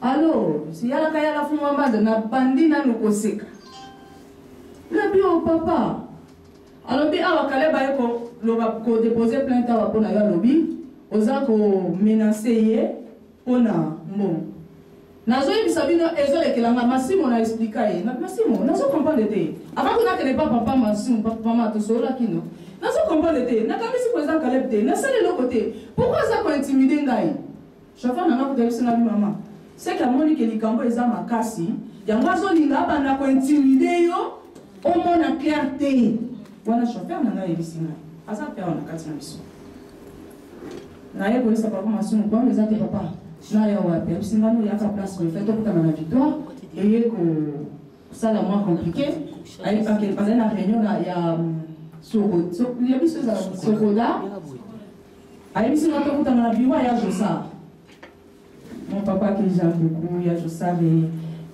Alors, si yala kaya la fuma mbada na bandi na nokoseka. Na bio papa. Alors bi awa kale ba ko loba ko déposer plainte awa pona ya lobi. Oza ko menacer pona mbongo. Nazo yebisa bino ezolekelanga Masimo na explica ye. Masimo, nazo comprendre te. Avant que nakele pas papa Masimo, papa mama to sola kino. Nazo comprendre te. Nakamisi président Caleb te. Na sale le côté. Pourquoi ça ko intimider ngai? Chauffeur nana ko devisa na maman. C'est que moni ke likambo eza makasi. Yango azolinga bana ko intimider yo. O mona clarté. Wana chauffeur nana yebisa ngai. Asa pe ona kati na biso. Na ye polisi papa Masimo kwa les ate papa. Na ya wapi abisingano ya ka place le fait okuta na victoire et yeko ça la moins compliqué ay pas que pendant la réunion là ya soko il y a biso za sokoda ay bisinga okuta na biwa ya Josa mon papa que j'aime beaucoup ya Josa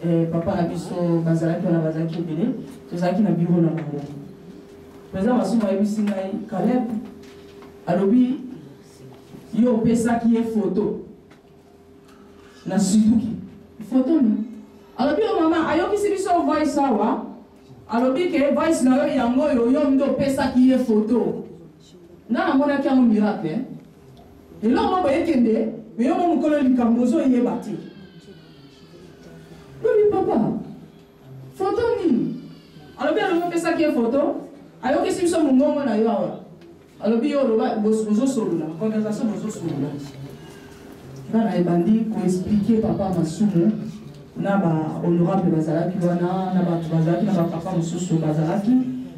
et papa na biso bazalaki na bazalaki belé tozaki na bureau na bango président Masimo ay bisinga Caleb alobi yo pesa qui est photo na Suzuki photo ni alobi o mama ayokisi biso voice awa alobi ke voice na yo yango yo ndo pesa ki ye photo na mona ki amu miracle elo mo boye kende me yo mo mukolo likambo zo ye bati lobi papa photo ni alobi alo pesa ki ye photo ayokisi biso mungongo na yo awa alobi yo loba bozo solula conversation bozo solula na ebandi ko expliquer papa Masumu na ba honorable bazalaki wana na ba bazalaki na ba papa mosusu bazalaki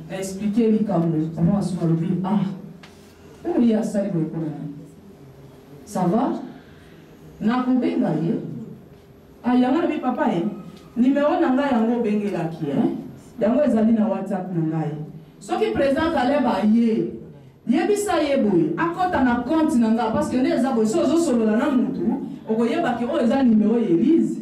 na expliquer likambo papa Masumu alobi oui ya sali ko kona ça va na ko benga ye yanga bi papa ye numéro na ngai yango bengelaki yango ezali na WhatsApp na ngai soki président Caleb aye yebisa yeboye akota na compte nanga parce que ndeza boye sozo solola na mutu okoyeba ke o eza numéro Elise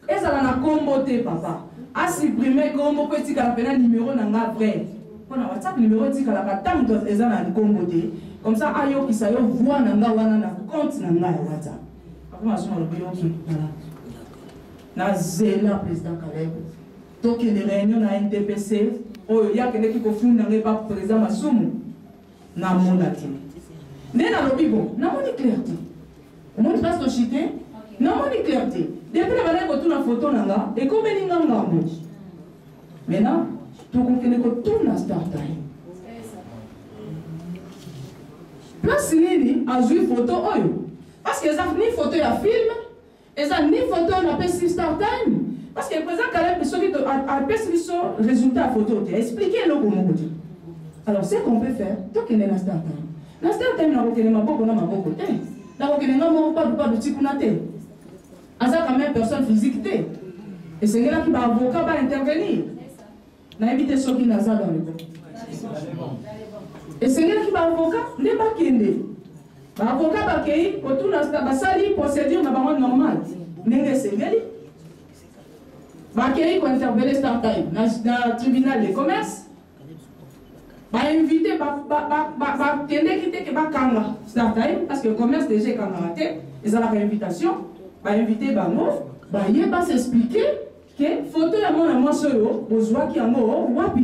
ezala na kombo te papa a supprimer kombo ko etikala pena numéro nanga vrai pona WhatsApp numéro etikala ka tanto eza na kombo te comme ça ayokisa yo voix nanga wana na compte nanga ya WhatsApp papa Masumu lobi ok voilà na zela président Caleb donc les réunions na NTPC oyo yakende ki kofunda ngepa président Masumu na monatine nena lobibo na moni clarté on montre pas chité na moni clarté depuis la bana ko tuna photo nanga e ko beninga ngambo maintenant to ko kene ko tuna start time place nini azui photo oyo parce que ça ni photo ya film et ça ni photo na pesi start time parce que le président Caleb soki to a pesi so résultat photo te expliquer le comment côté. Alors, ce qu'on peut faire, tant qu'il est dans start time. Dans start time, on a maboko na maboko te. Là, on a pas de tikuna te. Asa quand même personne physique te. Et c'est là qui va avocat va intervenir. Na éviter ceux qui n'ont dans le bon. Et c'est là qui va avocat ne pas kende. Ba avocat ba kei autour na basali procédure na bango normal. Nenge sengeli. Ba kei ko intervenir start time na tribunal de commerce. Ba invité ba kende kite ke ba kanga start time parce que le commerce déjà kanga raté ils ont la invitation ba invité bango ba yé ba s'expliquer que photo ya mona mosoyo ozwa ki yango wapi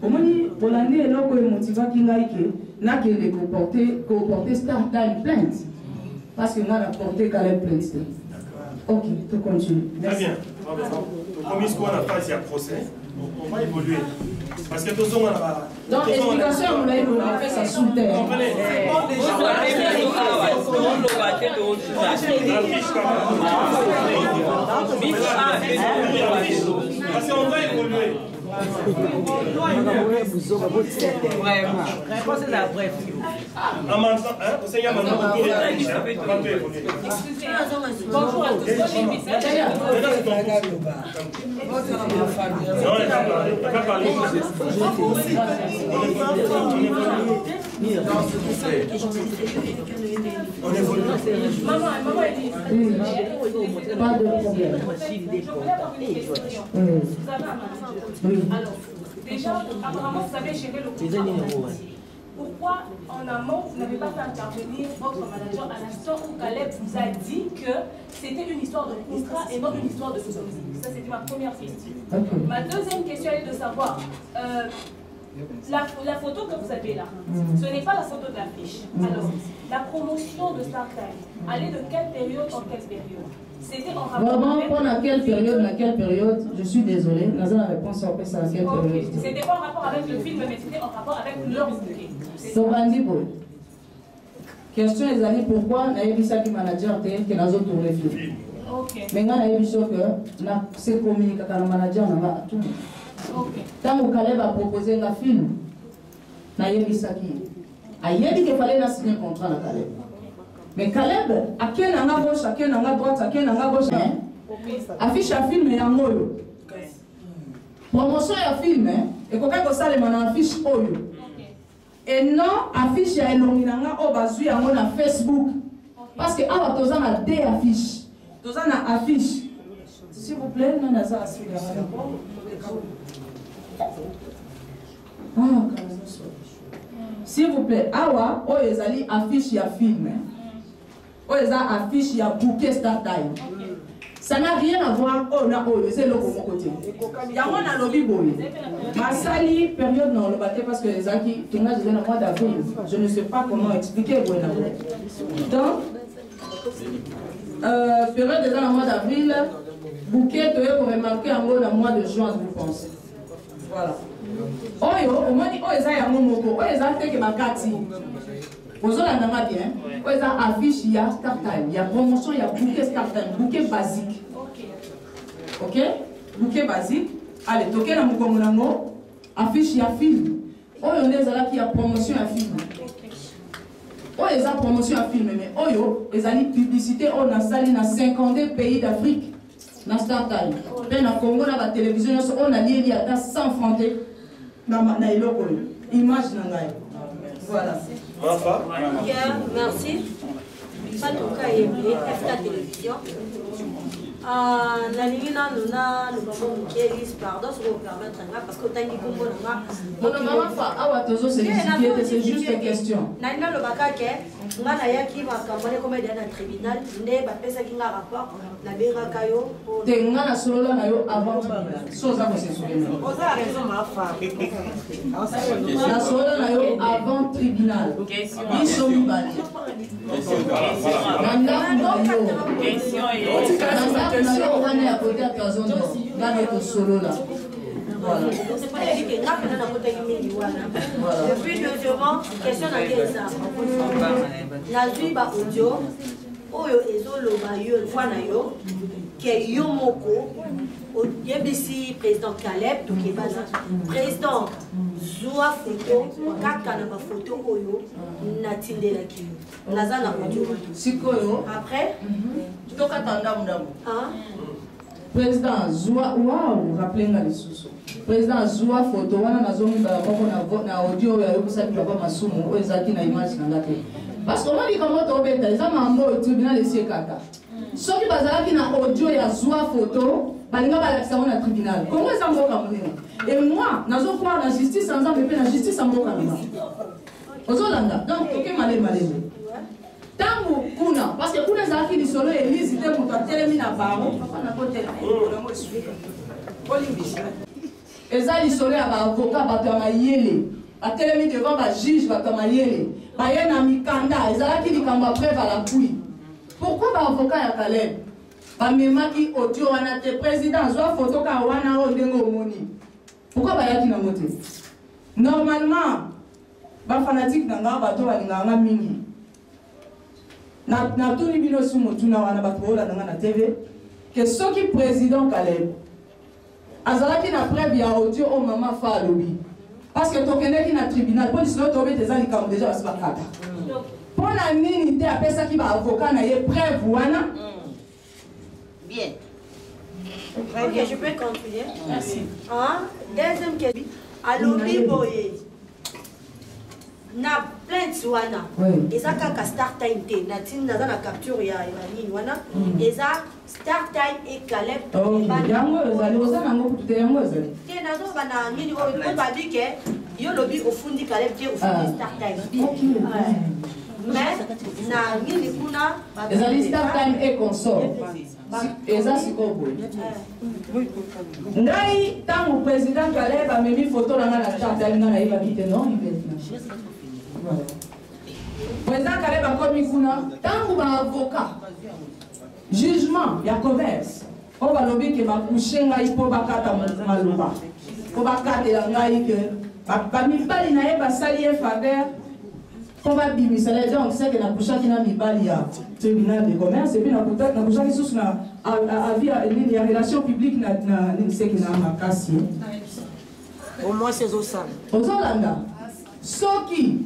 omoni bolandi eloko emotiva ki ngai ke nakende ko porter start time plainte parce que nga na porter Caleb plainte Ok, tu continues. Très bien. Comme il y a phase, il y a procès. On va évoluer. Parce que tout le monde a... Donc, l'explication, on a fait ça sous terre. Comprenez? Parce qu'on va évoluer. Vraiment. C'est la bref. En même temps, vous savez, il y a maintenant beaucoup de Bonjour à tous. On évolue. Maman, Elise. Pas de problème. Vous avez un manager. Alors, déjà, apparemment, vous avez géré le contrat. Pourquoi, en amont, vous n'avez pas fait intervenir votre manager à l'instant où Caleb vous a dit que c'était une histoire de contrat et non une histoire de sodomie? Ça, c'était ma première question. Okay. Ma deuxième question est de savoir, la photo que vous avez là, ce n'est pas la photo de l'affiche. Alors, la promotion de StarTime, elle est de quelle période en quelle période? C'était en rapport Vraiment, avec... pour laquelle période, je suis désolée, nous avons la réponse à ça à quelle période. C'était pas en rapport avec le film, mais c'était en rapport avec leur bouquet. Donc, Andy Boy, question les amis, pourquoi nous avons dit ça qui manager que nous avons tourné le film. Ok. Mais nous avons dit que c'est communiqué avec le manager, nous avons tout. Tant que Caleb a proposé un film, nous avons dit ça qui. Il a dit qu'il fallait signer un contrat avec Caleb. Mais Caleb, à qui n'a pas gauche, à qui n'a pas droite, à qui n'a pas gauche, affiche un film et un mot. Promotion et un film, et quand on a une affiche oyo. Et non, affiche ya elonginanga au bazui à mon Facebook. Parce que avant tous on a deux affiches. Tous on a affiche. S'il vous plaît, non na ça assis là. S'il vous plaît, awa o ezali affiche ya film. O eza affiche ya bouquet StarTime. Ça n'a rien à voir c'est le bon côté. Il y a un lobby boy. Ma sali période non le battait parce que les acquis tournage dans le mois d'avril. Je ne sais pas comment expliquer. Donc période dans le mois d'avril, bouquet pour remarquer en gros le mois de juin, je pense. Voilà. Oyo, au moins dit oyo ça y a mon moko. Oyo ça fait que ma kati. Vous avez bien, vous avez affiche, il y a StarTime, il y a promotion, il y a bouquet StarTime, bouquet basique. Ok? Bouquet basique. Allez, toquez la moukomonango, affiche, il y a film. Oyo, on est là qui a promotion à film. Oyo, il y a promotion à film, mais oyo, il y a publicité, on a sali dans 52 pays d'Afrique, dans StarTime. Puis, dans Congo, dans la télévision, on a lié, il y a 100 francs dans l'iloko. Image, voilà. Bien, merci. Patouka Yembe, FK Télévision. La ligne, nous avons le pardon, si vous permettre, parce que tu as dit que c'est juste une question. Avant tribunal. Ils sont depuis deuxièmement, question na audio oyo ezoloba yo fana yo ke yo moko yebisi président Caleb to ke baza président zwa photo kaka na ba photo oyo natindela ki naza na audio sikoyo après toka tanda mundamu président zwa wow rappelez-moi les sous président zwa photo wana nazomi ba moko na audio ya yokusaki papa masumu ezaki na image na ngate parce que on dit comment to beta eza mambo au tribunal esi kaka soki bazalaki na audio ya zwa photo balinga balakisa ngo na tribunal kongo eza mboka monene et moi nazokwara na justice ensemble mpe na justice mboka na ozolanda donc toke malema tango kuna parce que kuna ezalaki lisolo elise te moto atelemi na bango papa na kotela yango eswika olimbisa eza lisolo ya baavocat bato ya mayele atelemi devant bajuge bato ya mayele baye na mikanda ezalaki likambo ya preuve à l'appui pourquoi baavocat ya Caleb bamemaki audio wana te président zwa photo ka wana o ndenge omoni pourquoi bayaki nango te normalement bafanatique na nga bato balingaka nga mingi natuni bino si motuna wana bato baolandanga na tv ke soki président Caleb azalaki na preuve ya audio o mama fa alobi parce que tokendeki na tribunal mpo lisilo tobeta eza likambo deja basi bakata mpo na nini te apesaki baavocat na ye preuve wana. Bien. Ok, je peux continuer. Merci. Deuxième question. Alobi boye. Na plainte wana. Eza kaka start time te. Na tin naza na capture ya nini wana. Eza start time et Caleb. Yango ezali oza nango kutu yango ezali. Te nazo bana nini o ba di ke yo lobi ofundi Caleb te ofundi start time. Mais na nini kuna ezali start time et consort. Eza sikoyo boye ngai ntango président Caleb amemi photo na nga na charte alinga nayebaki te non président Caleb akomi kuna ntango baavocat jugement ya commerce oyo balobi ke bakushe ngai mpo bakata maloba mpo bakatela ngai ke bamibali na ye basali ye faveur mpo babimisala donc seke nakushaki na mibali ya tribunal de commerce epuis nakushaki susu na avis ya relation publique na nini seke na makasi au moins ces osala ozolanda soki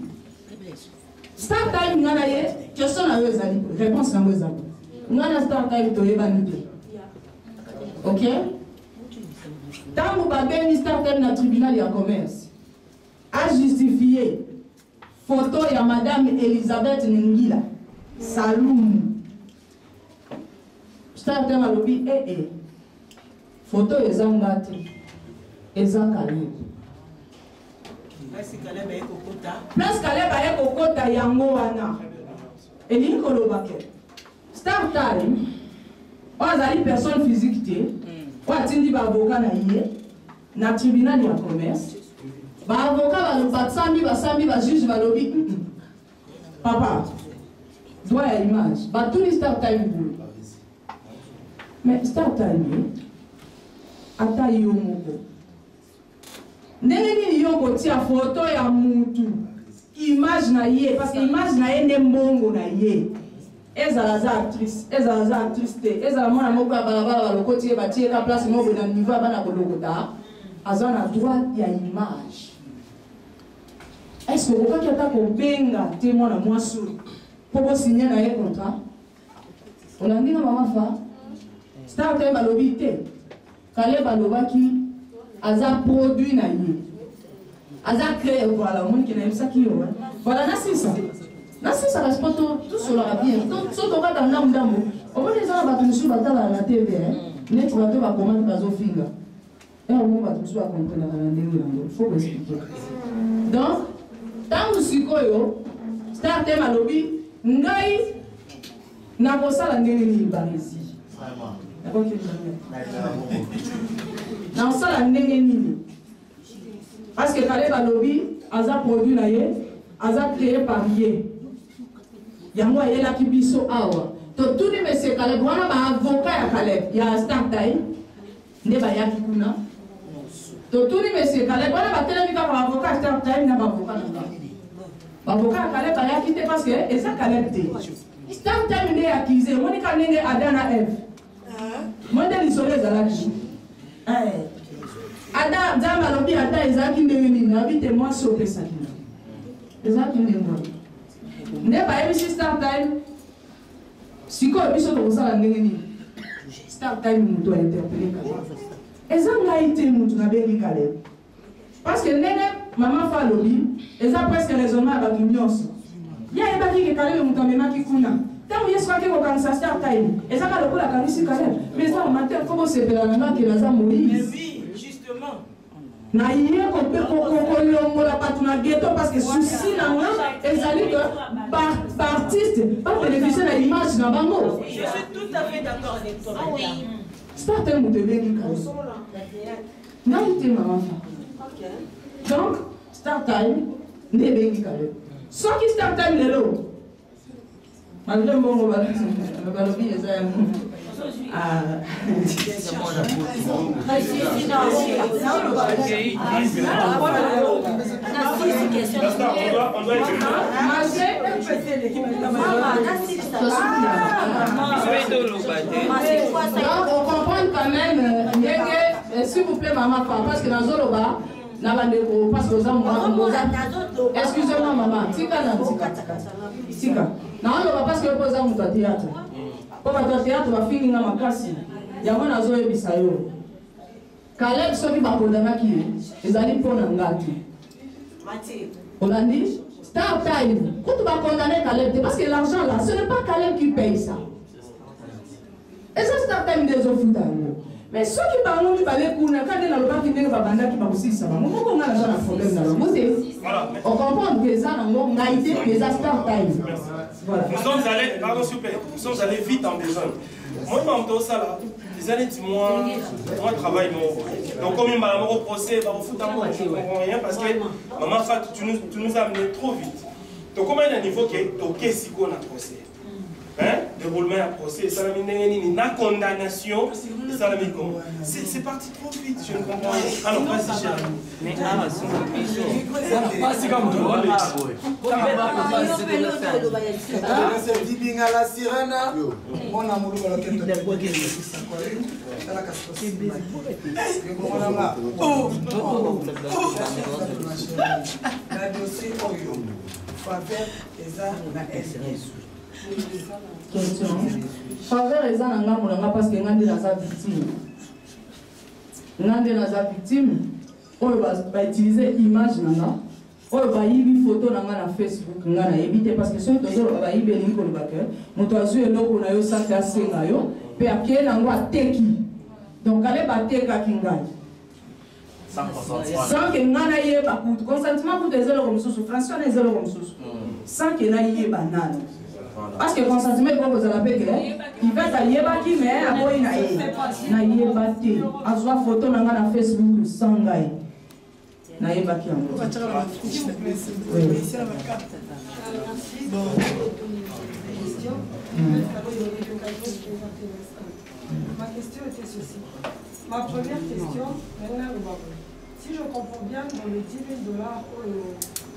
start time nga na ye question na yo ezali réponse nango ezali nga na start time toyebani te ok ntango babengi start time na tribunal ya commerce ajustifie photo ya madame Elisabeth Ningila Salumu start time alobi photo eza nga te eza Caleb place Caleb aye kokota yango wana elingi koloba ke start time oyo azali personne physique te oyo atindi baavocat na ye na tribunal ya commerce baavocat basambi bajuge balobi papa droit ya image batuni start time boye mais start time ata yo moko ndenge nini yo kotia photo ya mutu image na ye parce que image na ye nde mbongo na ye ezala za actrice te ezala mwana moko ya balabala balokoti ye batie ka place moko na niveau ya bana kolokota aza na droit ya image. Est-ce que okaki ata kobenga te mwana mwasi mpo bosigner na ye contrat olandinga mama fa start time balobi te Caleb alobaki aza produit na ye aza créé voilà moniki nayebisaki yo voilà nasisa kasi po tosolaka bien so tokata ndambo omoni eza na bato mosusu batalaka na tv neti bato bakomaki bazofinga omo bato mosusu bakomprenaka na ndenge yango faut koexplike donc ntango sikoyo start time alobi ngai nakosala ndenge nini baresi nakosala ndenge nini parce que Caleb alobi aza produit na ye aza créé par ye yango ayelaki biso awa totuni monsieur Caleb wana baavocat ya Caleb ya start time nde bayaki kuna totuni monsieur Caleb wana batelemi kaka baavocat start time na baavocat na baavocat ya Caleb bayaki te parce que eza Caleb te start time nde yakize monika ndenge Adam na Eve monde lisolo ezalaki Ada nzambe alobi ata ezalaki ndenge nini abi te mwasi opesaki ezalaki ndenge wana nde bayebisi start time sikoyo biso tokosala ndenge nini start time moto ainterpele Caleb eza ngai te moto nabengi Caleb parce que ndenge mama fa alobi eza presque raisonnement ya bato nyonso ye ayebaki ke Caleb moto amemaki kuna ntango yesu ake kokanisa start time ezaka lokola akanisi Caleb mais eza amateur fo bosepela na ngaki naza Moïse na ye kolongola bato na ghetto parce que souci na nga ezali que par artiste babénéficie na image na bango. Je suis tout à fait d'accord avec toi. Ah oui. Start time moto ebengi Caleb ngai te mama fa donc start time nde ebengi Caleb soki start time lelo malgré mbongo balobi eza yango On comprend quand même, s'il vous plaît, maman, parce que dans Zoloba, parce que excusez-moi, maman, tika. Non, parce que vous avez un théâtre. Pour votre théâtre, va finir dans ma casse. Il y a un azo et bisayo. Caleb soki bakondana qui ils allaient pour un gâteau. On a dit, start time. Quand tu vas condamner Caleb, parce que l'argent là, ce n'est pas Caleb qui paye ça. Et ça, start time des autres foutants. Mais ceux qui parlent, ils parlent pour quand ils n'ont pas qui viennent babanda qui parlent aussi ça. Moi, on a un problème dans le on comprend que ça, on a été que ça start time. Voilà. Nous sommes allés, pardon s'il vous plaît, nous sommes allés vite en besoin. Moi, je m'en ça là. Les années de moi travail donc comme il m'a procès, je ne comprends rien parce que maman tu nous as amené trop vite. Donc comment il y a un niveau qui est ok si on a procès. Hein? Déroulement à procès, ça la condamnation, ça la c'est parti trop vite, je ne comprends rien. Alors vas-y cher ami. Mais pas comme toi. La sirène, mon amour, faveur eza na ngambo na nga parce que ngande naza victime. Ngande naza victime. Oyo ba utiliser image na nga. Oyo ba yibi photo na nga na Facebook nga na yebite parce que soki tozolo ba yibi elingi koloba ke moto azwi eloko na yo saka asenga yo mpe akeye nango ateki. Donc ale batekaki ngai. Sans que nga na yeba kutu consentiment kutu eza eloko mosusu franchement eza eloko mosusu sans que na yeba nano. Parce que le consentiment est comme vous avez dit, il va y mais après il na yebati. A soit photo na na Facebook sans ngai. Na yebaki en. Ma question était ceci. Ma première question, si je comprends bien, dans les 10 000 $,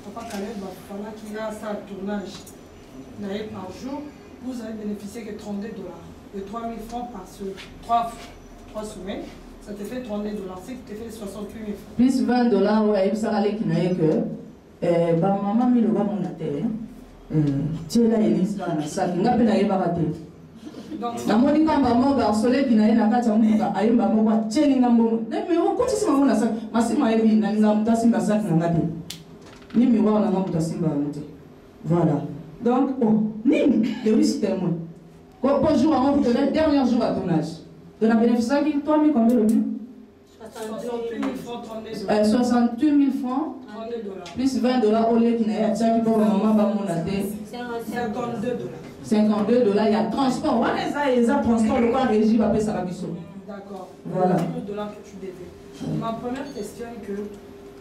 Papa Caleb va qu'il a ça tournage par jour, vous avez bénéficié que 32 $. De 3 000 francs par 3 semaines, ça te fait 32 $. C'est que tu te fait 68 000 francs. Plus 20 $, ouais, ça allait qu'il n'ait que maman mi le va mon atelier. Tu es là, Elise, dans la salle. Il n'a pas d'ailleurs pas raté. Na moni kamba mo garçonné qui na na kati muka ayimba mo kwa cheni ngambo mais on continue maman na sac masima ebi na ngamta simba sac na ngati ni mi wa na ngamta simba muté voilà donc oh nini le risque témoin pour jour avant pour le dernier jour à ton âge de la bénéficiaire qui toi mais combien le but 68 000 francs 32 $. 68 000 francs 32 $. plus 20 $ au lieu qui n'a pas qui pour maman ba mon até 52 $. 52 $, il y a transport. Il y a transport, le quoi régime après ça va bien. D'accord. Voilà. $, que tu devais. Ma première question est que, de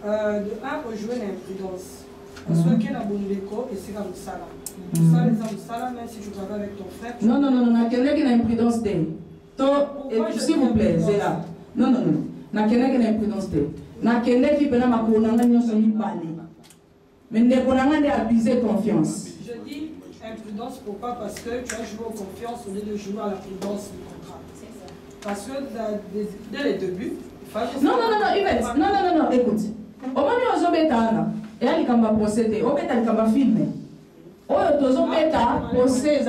1, jouer l'imprudence. Parce que qui est dans bon déco et c'est comme ça là. Ça, les hommes, ça là, même si tu travailles avec ton frère. Non, non, non, non, quelqu'un qui a imprudence. S'il vous plaît, c'est là. Non, non, non. Na quelqu'un qui a imprudence. Na quelqu'un qui peut ma konanga nyo soni parler. Mais ne konanga de abuser confiance. Je dis imprudence pourquoi? Parce que tu as joué aux confiance au lieu de jouer à la prudence du contrat. Parce que dès les débuts, il fallait... Non, non, non, non, Yvette, non, non, non, non, écoute. Au moment où on bêta, et là, il va procéder, on bêta, il va filmer. Oh, on bêta, procès, les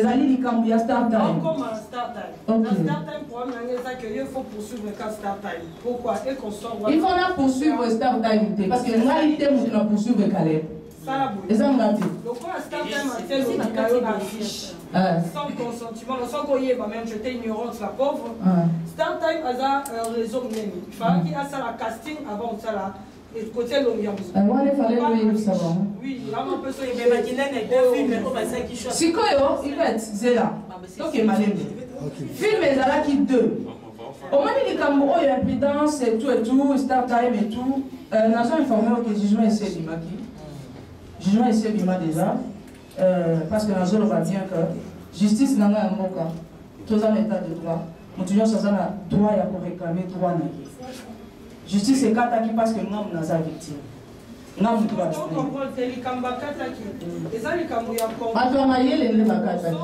alliés, ils vont start time. Comme un start time. Un start time, pour il faut poursuivre le cas start time. Pourquoi? Et qu'on sort... Il faut poursuivre le start time, parce que la réalité, on va poursuivre le Caleb. Et ça, on va dire. Donc, quand un start time a fait le caillot d'affiche, sans consentement, sans qu'on y ait, même j'étais ignorante, la pauvre, start time a un réseau même. Il fallait qu'il y ait ça la casting avant ça là. Et côté l'Orient. Il fallait le savoir. Oui, là on peut se dire. Si quoi, Yvette, c'est là. Ok, madame. Film est là qui deux. Au moment où il y a impudence et tout, start time et tout, nous avons informé que le jugement est sédiment. Le jugement est sédiment déjà. Parce que nous avons bien que justice n'a pas un mot. tous en état de droit. Nous toujours ça na droit ya pour réclamer droit na. Justice est kataki parce que nous sommes victime. Nous sommes droit. On comprend que les kamba kataki. Et ça les kamba ya pour. Attends, il les kataki.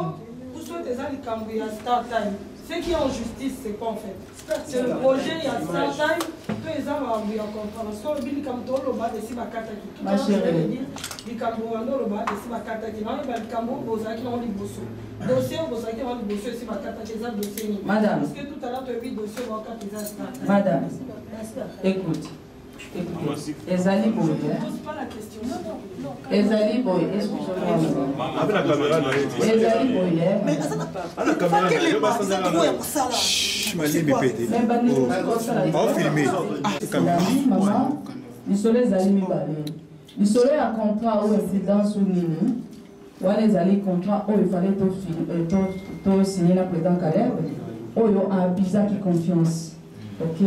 Ou soit les kamba ya start time. Ce qui est en justice, c'est quoi en fait? C'est le projet, il y a start time. Tous les gens vont avoir comprendre. Parce que le kamba le bas de si bakataki. Ma chérie. Les kamba le bas de si bakataki. Non, il kamba bozaki on li bosso. Dossier bozaki on li bosso si bakataki ça dossier. Madame. Parce que tout à l'heure tu as vu dossier bakataki ça start time. Madame. Écoute. Ezali boy. Pose pas la question. Ezali boy. Excuse-moi. Avec la caméra, Ezali boy. Mais la caméra, je m'allais me péter. On va filmer. Maman, les soleils ezali mibale. Les soleils à contrat ou incidence ou nini. Ou les contrat où il fallait tout signer la président Caleb. Où il y a un bizarre qui confiance. Ok?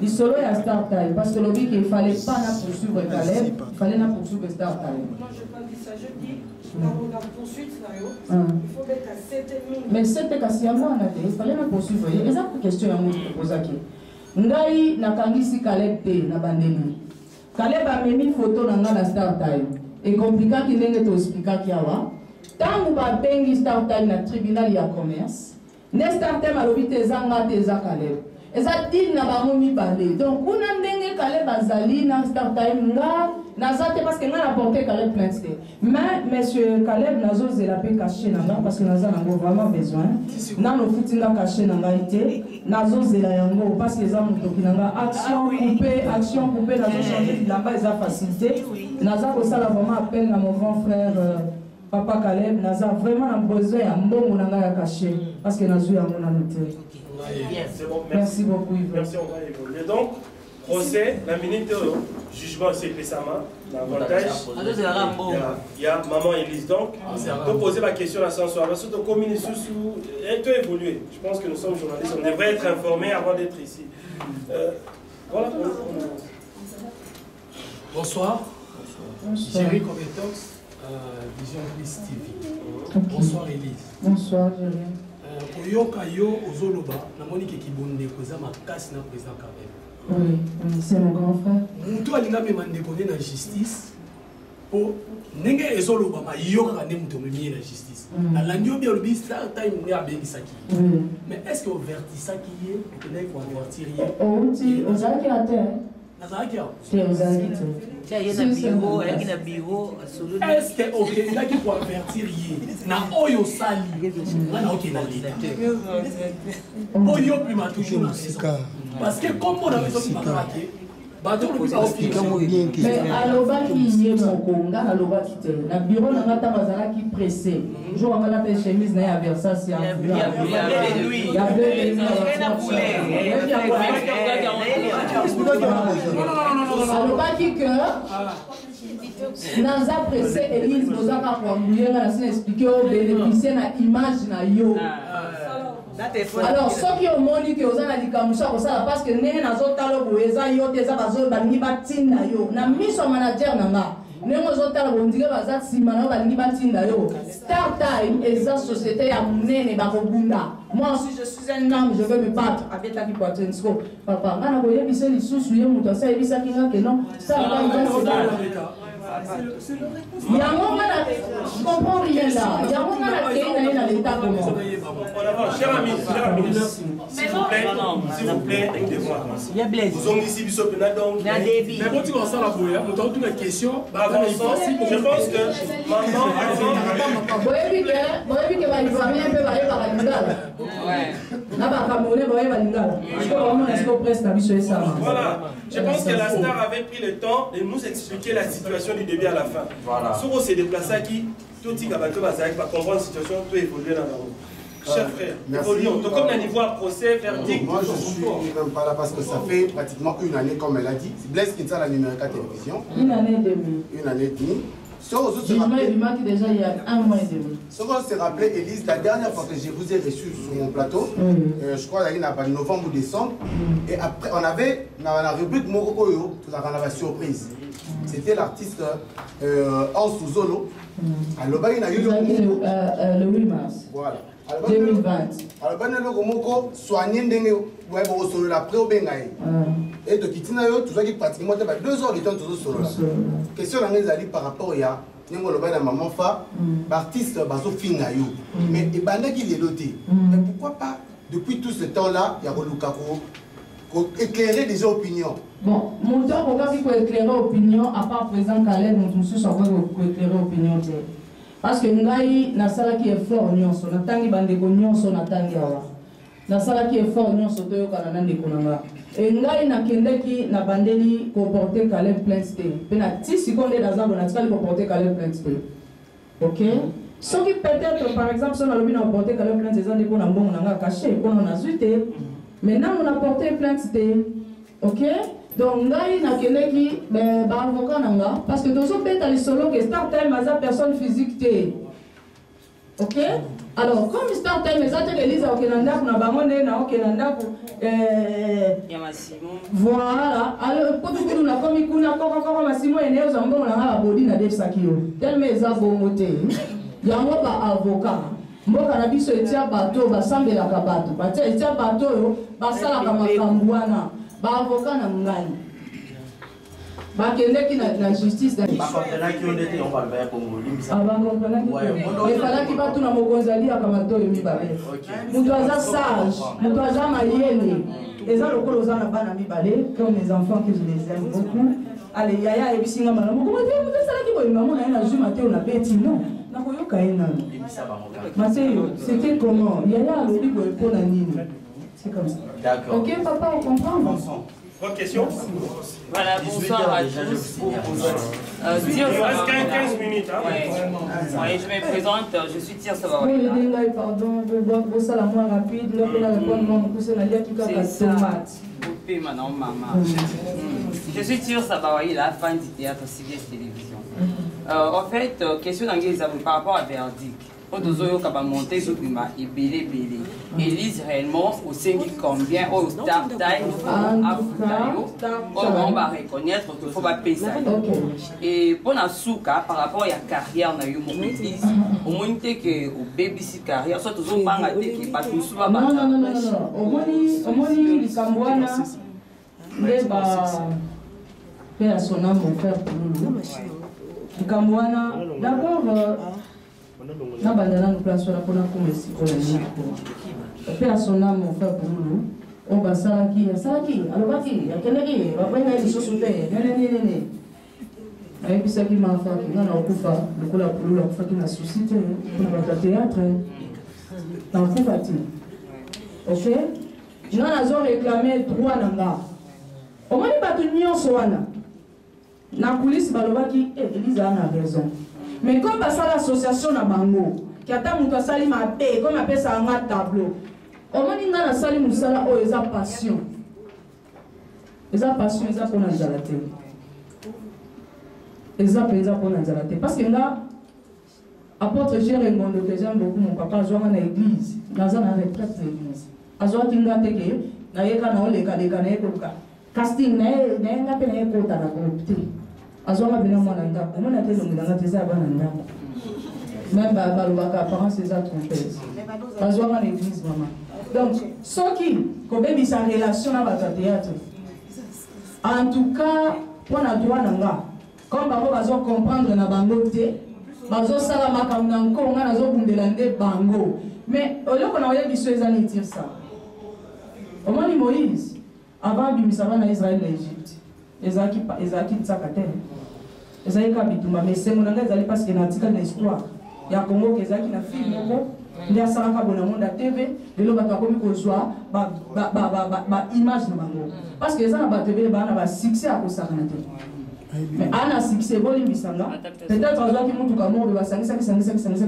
Il solo à Start Time parce que le but qu'il fallait pas poursuivre Caleb, il fallait poursuivre Start Time. Non, je n'ai pas dit ça, je dis dans la poursuite, il faut mettre à 7,5. Mais 7,5, il fallait poursuivre. Il y a une question à nous poser. Ngai nakangisi Caleb te na bandeli. Caleb a mis une photo dans la Start Time. Et compliqué qu'il n'ait pas expliqué qu'il y a. Tant que va bengi Start Time na tribunal ya commerce, ne Start Time a l'obité zanga te za Caleb. Et ça dit na bango mibale. Donc on a ndenge Caleb azali na Start Time na zate parce que na apporté Caleb plainte. Mais monsieur Caleb nazo zela pe caché nanga parce que naza nango vraiment besoin. Na no futinga caché nanga ité nazo zela yango parce que za muto kinanga action coupée nazo changer là-bas ça facilité. Naza ko sala vraiment appel à mon grand frère Papa Caleb naza vraiment besoin ya mbongo nanga ya caché parce que nazo yango na noté. C'est bon, merci beaucoup Yves. Merci, on va évoluer. Donc, procès, la minute jugement c'est Pessama, l'avantage. Il y a Maman Elise. Donc, pour poser ma question à ce soir, parce que comme il est évolué. Je pense que nous sommes journalistes, on devrait être informés avant d'être ici. Voilà. Bonsoir. Jerry Cométox, Vision Plus TV. Bonsoir Elise. Bonsoir Jerry. Oyoka yo ozoloba na monique kibonde koza makasi na président Kabel. Oui, c'est mon grand frère. Mutu alinga pe mande koné na justice po ndenge ezoloba ma yoka ka mutu memi na justice. Na landio bi olobi Start Time ne abengisaki. Mais est-ce que vertisaki ye peut-être ko avertir ye? Oh, tu ozaki à terre. Nazaki ya. C'est ozaki. Tiens, il y a un bureau, il y a un bureau. Est-ce que ok, il a qui pour avertir ye? Na oyo sali. Na ok na lita. Oyo puis ma toujours na raison. Parce que comme on a besoin de marquer, bateau le plus officiel. Mais alobaki ye mokonga alobaki te. Na bureau na ngata bazala qui pressé. Jo ngala pe chemise na ya Versace ya. Il y a lui. Il y a alobaki que naza pressé Elise bozaka kwambuye na sina expliquer au bénéficier na image na yo. Alors ceux qui ont moni que osana likamusha kosala parce que ndenge nazotala boeza yo te za bazo balingi batinda yo na miso manager nanga ndenge ozotala bondike baza sima na balingi batinda yo. Start Time eza société ya munene bakobunda. Moi aussi je suis un homme, je veux me battre avec ta poitrine. Papa ngana boyebisa lisusu ye muto asa yebisa kinga que non ça va je comprends rien là. Il y a un moment dans l'état comment. Cher ami, s'il vous plaît, aidez-moi. Vous avez ici Bissot Penadon. Mais quand tu vas la boya, on t'a une question. Je pense que maman. Voilà. Je pense que la star avait pris le temps de nous expliquer la situation du début à la fin. Voilà. Si on s'est déplacé qui tout le monde va comprendre la situation, tout évoluer dans la route. Cher frère, évoluons. Donc, comme on a niveau à procès, verdict. Moi, je suis même pas là parce que ça fait pratiquement une année, comme elle a dit. Blaise Kinsa, la numéro 4 télévision. Une année et demie. Une année et demie. Déjà il y a un mois et demi. Ce qu'on s'est rappelé, Elise, la dernière fois que je vous ai reçu sur mon plateau, je crois qu'il y a novembre ou décembre, et après on avait dans la rubrique Moko Oyo, tout ça, on avait surprise. C'était l'artiste Hans Zolo. Le 8 mars. Voilà. 2020. Alors, ben, soigner la après au Bengaï. Et de Kitina, tout ça qui pratiquement 2 heures de temps, tout ça. Question par rapport à maman fa, artiste, mais il est doté. Mais pourquoi pas, depuis tout ce temps-là, il y a éclairer des opinions? Bon, mon temps, on va éclairer l'opinion, à part présent Caleb, nous sommes sur éclairer l'opinion. Parce que nous na sala qui est fort nyonso na tangi bandeko nyonso na tangi awa na sala qui est fort nyonso to yoka na ndeko nanga et ngai na kendeki na bandeli ko porter Caleb plainte pe na 10 secondes d'azabo na tikali ko porter Caleb plainte. OK, ce qui peut-être par exemple si on a le bien porter Caleb plainte des ndeko na mbongo nanga caché pour on a zuité maintenant on a porté plainte. OK, donc ngai na kendeki ba avocat nanga parce que tozo beta li solo que start time aza personne physique té. OK, alors comme start time ezate Elise okenanda kuna bangonde na okenanda ku ya Massimo voilà alors potukulu na komi kuna koko Massimo eneo za mbongo na body na def sakio tellement eza bongo té yango ba avocat mboka na biso etia bato basambela ka bato batia etia bato yo basala ka makambo wana ba avocat na ngani ba kendeki na justice da ba comprendre ki on était on va le faire pour limisa ba comprendre ki fala ki batu na mokonzali kama to yo mibale mutu aza sage mutu aza mayele eza lokolo za na bana mibale comme les enfants que je les aime beaucoup allez yaya ebisinga mala moko mutu sala ki boye maman na na juma te on a beti non na koyoka ena Mathieu, c'était comment yaya alobi boye pona nini. C'est comme ça. D'accord. OK, papa, on comprend. Autre question? Voilà, bonsoir à tous. 15 minutes. Hein? Ouais, je me présente, je suis Tir Sabawa. Oui, pardon, je vois pour ça la moins rapide. Là, on a répondre, on pousse la liette qui a tomate. Maintenant, maman. Je suis Tir Sabawa, la fan du théâtre CBS Télévision. En fait, question d'anglais par rapport à verdict. Quand on a monté sur le et belé. Elise réellement au 5 combien au start time on va reconnaître qu'il faut pas payer ça. Et pour la souka par rapport à la carrière na yo mon Elise au moins que au baby carrière soit toujours pas raté qui pas tout souvent non au moins likambwana ndeba pe à son âme mon frère likambwana d'abord na bandana nous place sur la pour fait à son âme mon frère Pouloulou on va salaki alors qui akeneki va prendre les choses souté né et puis ça qui m'a fait non okufa lokola Pouloulou okufa qui na suscité pour le théâtre dans Koufati. OK, nous avons réclamé droit nanga au moins pas tout nyonso wana na police balobaki Elisa a raison mais comme ça l'association na bango qui attend muto sali ma paix comme appelle ça un tableau au moins nga na sali musala o eza passion eza pour na zalate eza pour na zalate parce que là apôtre Géré Ngondo que j'aime beaucoup mon papa joa na église dans une retraite de l'église azoa kinga teke na yeka na ole kaleka na ekoka casting na nga pe na ekota na kopte azoa bina mwana ndako mwana te longi na teza bana ndako même balobaka apparence eza trompeuse azoa na l'église maman donc soki kobebisa relation na bato ya théâtre en tout cas mpona droit na nga comme bango bazo comprendre na bango te bazosala makambo na nko nga nazobundela nde bango mais oloko na oyebi biso eza nitire ça omoni Moïse avant abimisa bana Israël na Égypte ezalaki tsaka te ezalaki ka bitumba mais esengo na ngai ezali parce que natikali na histoire ya Congo ke ezalaki na fille moko nde asalaka bona monde ya TV lelo bato bakomi kozwa image na bango parce que eza na bato ebele baa na basuccès ya kosakana te mais ana succès bolimbisanga peut-être azwaki mutuka moko basangisaki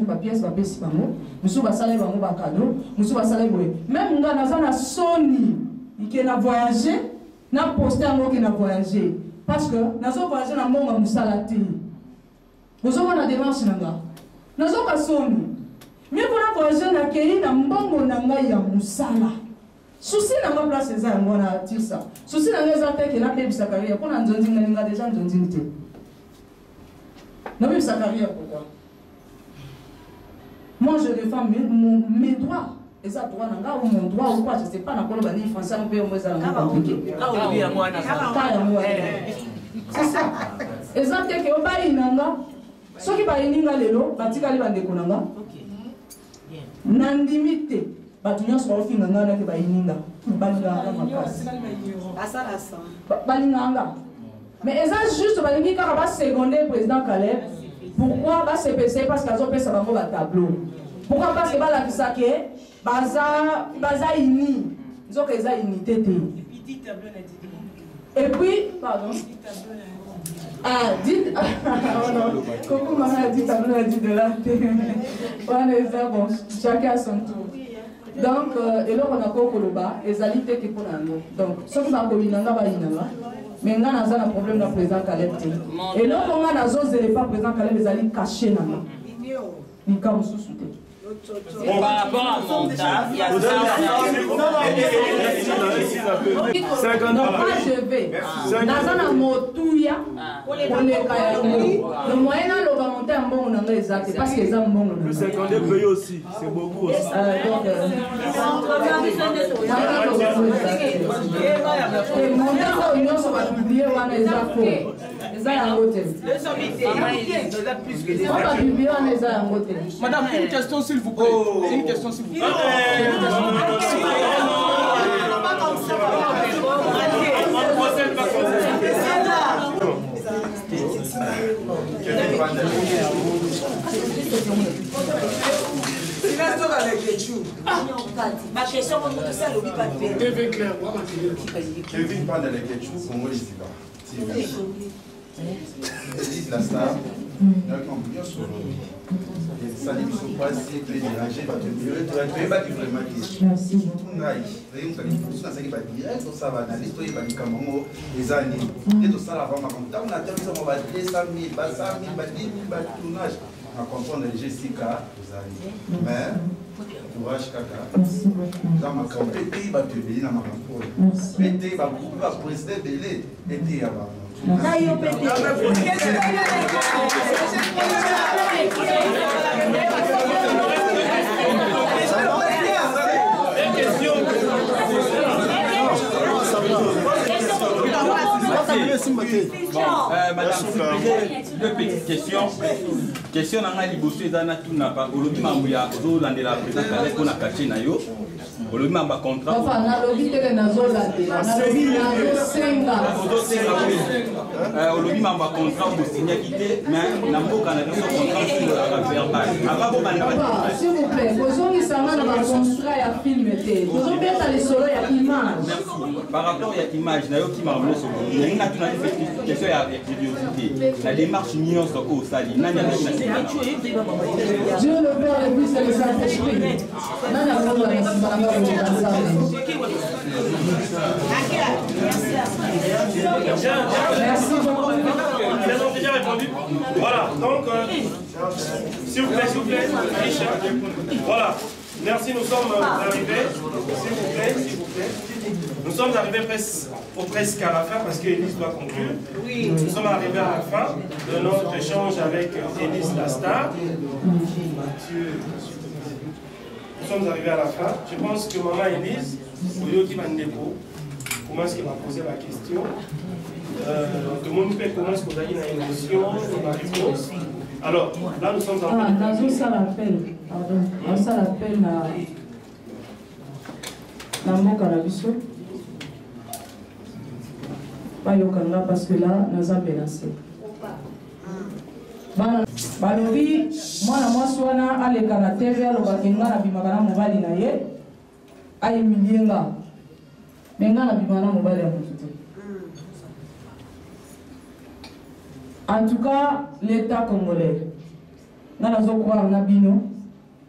bapièce bapesi bango mosusu basalai bango bakado mosusu basalai boye même nga naza na soni ike na voyager na poste yango ke na voyager parce que nazo voyager na mbongo ya mosala te ozomona démarche na nga nazoka soni mais mpona voyager nakei na mbongo na ngai ya mosala souci na ma place eza yango na tisa souci na ngai eza te ke nabebisa carrière mpona nzonzi ngai nga déjà nzonzi te nabebisa carrière pourquoi Moi, je défends mes droits. Et ça, droit, ou mon droit ou quoi, je ne sais pas, dans le français, on peut au moins compliqué. C'est ça. Et ça, c'est que on va y nanga. Ceux qui va y ninga lelo, batika li bande konanga. Nandimite. Batunya so fi nanga na ke ba y ninga. Balinga balinga. Mais ça juste balingi ka ba seconder président Caleb. Pourquoi ba CPC parce qu'ils ont fait ça bango ba tableau. Pourquoi parce que ba la kisake baza ini. Ils ont que ça unité té. Et puis pardon. Ah, dites. Oh non, Coco maman a dit, tableau a dit de là. On est ça, bon, chacun à son tour. Donc, et là, on a Coco le bas, et Zali te qui pour nous. Donc, ce qui m'a commis, n'a pas inanga. Mais on a un problème dans le président Caleb. Et là, on a un élément président Caleb, Zali caché dans le. Il a un sous-souté. Par rapport à mon tas, il y a ça. Je vais. Dans un motouya, on est le moyen de va monter un bon on exact parce que les hommes bon. Le 52 pays aussi, c'est beaucoup aussi. Madame, une question s'il vous plaît. Une question s'il vous plaît. Ma question, on nous ça l'oublie pas de faire. Kevin parle de la question, comment les Elise la star, bien sûr. Ça ne sont pas si dérangés, tu es pas vraiment question. Merci. Ça va dans l'histoire, il va dire comment les années. Et tout ça, la femme a compté. On a tellement de 200 000, 100 000, 10 000, tournage. On comprend les Jessica, vous allez. Mais, courage, Kaka. Dans ma campagne, il va te payer dans ma campagne. Il va président Belé, et il va. Madame, deux petites questions. Question dans la libossée d'Anna Tounapa. Aujourd'hui, Mamouya, Zolandé la présidente Caleb, on a caché Nayo. Aujourd'hui, Mamba contrat. Enfin, on a l'objet de Nazolandé. On a l'objet de Nazosenga. Aujourd'hui, Mamba contrat, vous signez quitté, mais Nambo Canada, son contrat sur la verbal. S'il vous plaît, posons les samans dans la construction et la film. Posons bien dans les solos et la image. Par rapport à l'image, Nayo qui m'a amené sur le il y a une question à curiosité. La démarche nuance au Sali. Dieu le Père, le Fils et le Saint-Esprit. Merci beaucoup. Ils ont déjà répondu. Voilà, donc, s'il vous plaît, Richard. Voilà, merci, nous sommes arrivés. S'il vous plaît. Nous sommes arrivés presque à la fin parce qu'Élise doit conclure. Oui. Nous sommes arrivés à la fin de notre échange avec Élise Lastar. Nous sommes arrivés à la fin. Je pense que Maman Élise, Oyoki Mandeko, comment est-ce qu'elle m'a posé la question. Tout le monde peut comment est-ce qu'on a eu une émotion, une réponse. Alors, là nous sommes en train de... Dans ça l'appel, pardon, dans ça l'appel na mboka na biso. Bayokanga parce que là, nous avons menacé. Balobi, moi na moi soana aleka na TV alobakinga na bimaka na mobali na ye ayemilienga menga na bimaka na mobali ya motu te. En tout cas, l'État congolais, nous avons croire na bino,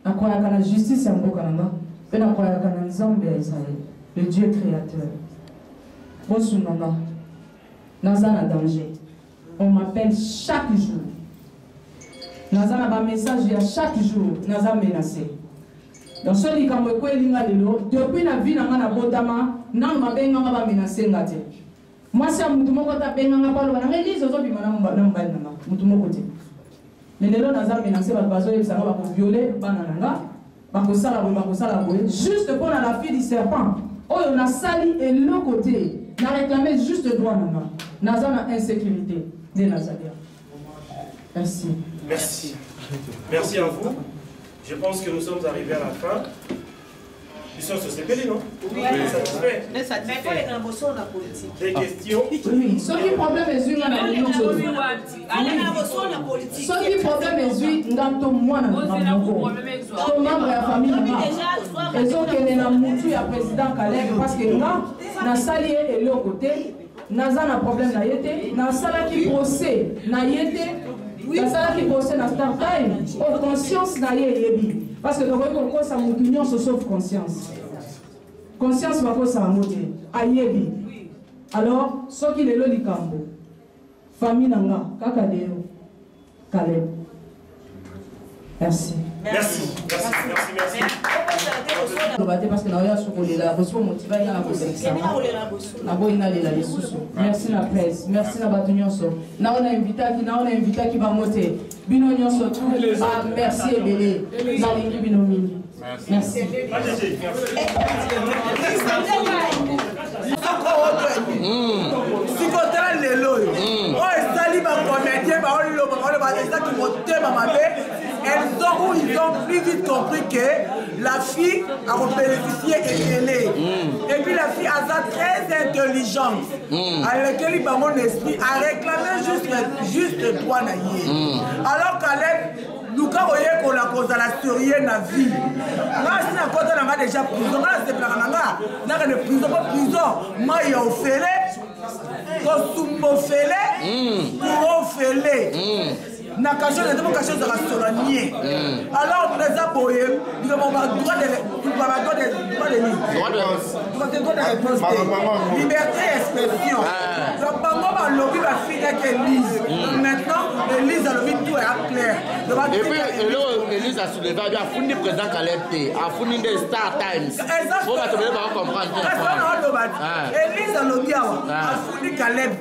na croyaka na justice ya mboka nanga, pe na croyaka na Nzambe ya Israël, le Dieu créateur. Bosunanga, naza na danger. On m'appelle chaque jour. Naza na ba message ya chaque jour, naza menacé. Donc ce likambo ko elinga lelo, depuis na vie nanga na botama, na mabenga ba menacé ngate. Moi, si je suis un peu de temps, je suis un peu de temps. Mais les gens ont menacé par le bateau et ça va violer banananga, juste pour la fille du serpent. Oh, on a sali et le côté, on a réclamé juste droit nanga. Naza na insécurité des Nazariens. Merci. Merci. Merci à vous. Je pense que nous sommes arrivés à la fin. Ils sont sociétés, non? Oui. Satisfait. Mais il faut les émotions dans la politique. Des questions? Oui. Ce qui problème est celui-là dans le politique. Ce qui problème est celui dans ton moi dans ton membre de la famille. Et donc, il y a un président Caleb parce que là, na sali et l'autre côté, naza un problème na yete, na sala qui procès na yete. La salle qui procède à Star Time, oh, conscience n'a yebi. Parce que nous voyons que ça m'opinion se sauve conscience. Conscience va pas ça monter. Ayebi. Alors, ce qui est le likambo. Famille nanga, kakadeo, Caleb. Merci. Merci. Merci. Merci. Parce que nous avons la reçu motivé à la merci la presse, merci la batunyoso. Nous avons invité qui va monter. Bino nyonso tout. Ah merci Ebele. Nalingi bino mingi. Merci. Si côté lelo yo. Oh sali ba comédien ba on ba ça qui monter ma ils ont plus vite compris que la fille a bénéficié et télé. Et puis la fille a ça très intelligente. Avec laquelle il mon esprit a réclamé juste droit naïe. Alors Caleb, nous quand on la cause à la story na vie. Là si na côté na déjà prison, là c'est pas na na prison pas prison, moi il a offert Kosumbo fele, pour fele. Na cachot de démocratie de la solanier. Alors on les a boyé, nous avons droit de réponse, liberté d'expression. Donc maman lobby va finir avec Elise. Maintenant Elise a le vite tout est clair. Et puis Elise a soulevé bien a fourni président Caleb a fourni des Star Times. On va te comprendre. Elise a lobby a fourni Caleb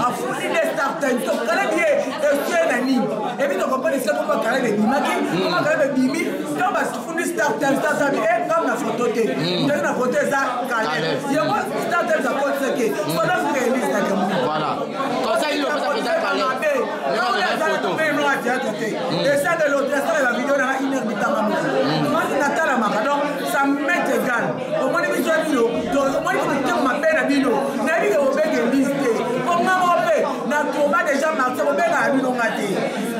a fourni des Star Times. Donc Caleb est un et puis, on comprend que c'est comment Caleb est bimaki, comment Caleb est bimi, quand on va se fournir Star-Time, et comme la photo, on a une photo ça, Caleb. Il y a moi, Star-Time, ça compte ce qui est. Voilà. Comme ça, il ne peut pas faire Caleb. Et ça, de l'autre, ça, la vidéo, il y a 1 heure de temps. Moi, je n'attends la marque, donc ça m'est égal. Au moins, il y a une vidéo, au moins, il y a ma peine à vidéo. Il y a une vidéo, il y na combat déjà marché au benga abino ngate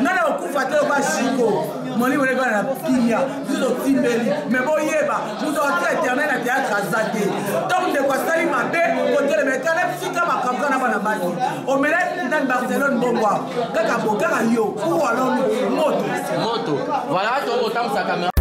nana okufa te ba shiko moni wele bana kinya biso timbeli mais boyeba nous avons éternel na théâtre azate donc de quoi sali mabe côté le métal fika makambo na bana basi au mele dans Barcelone bongwa kaka boka yo ou alors moto voilà to otam sa caméra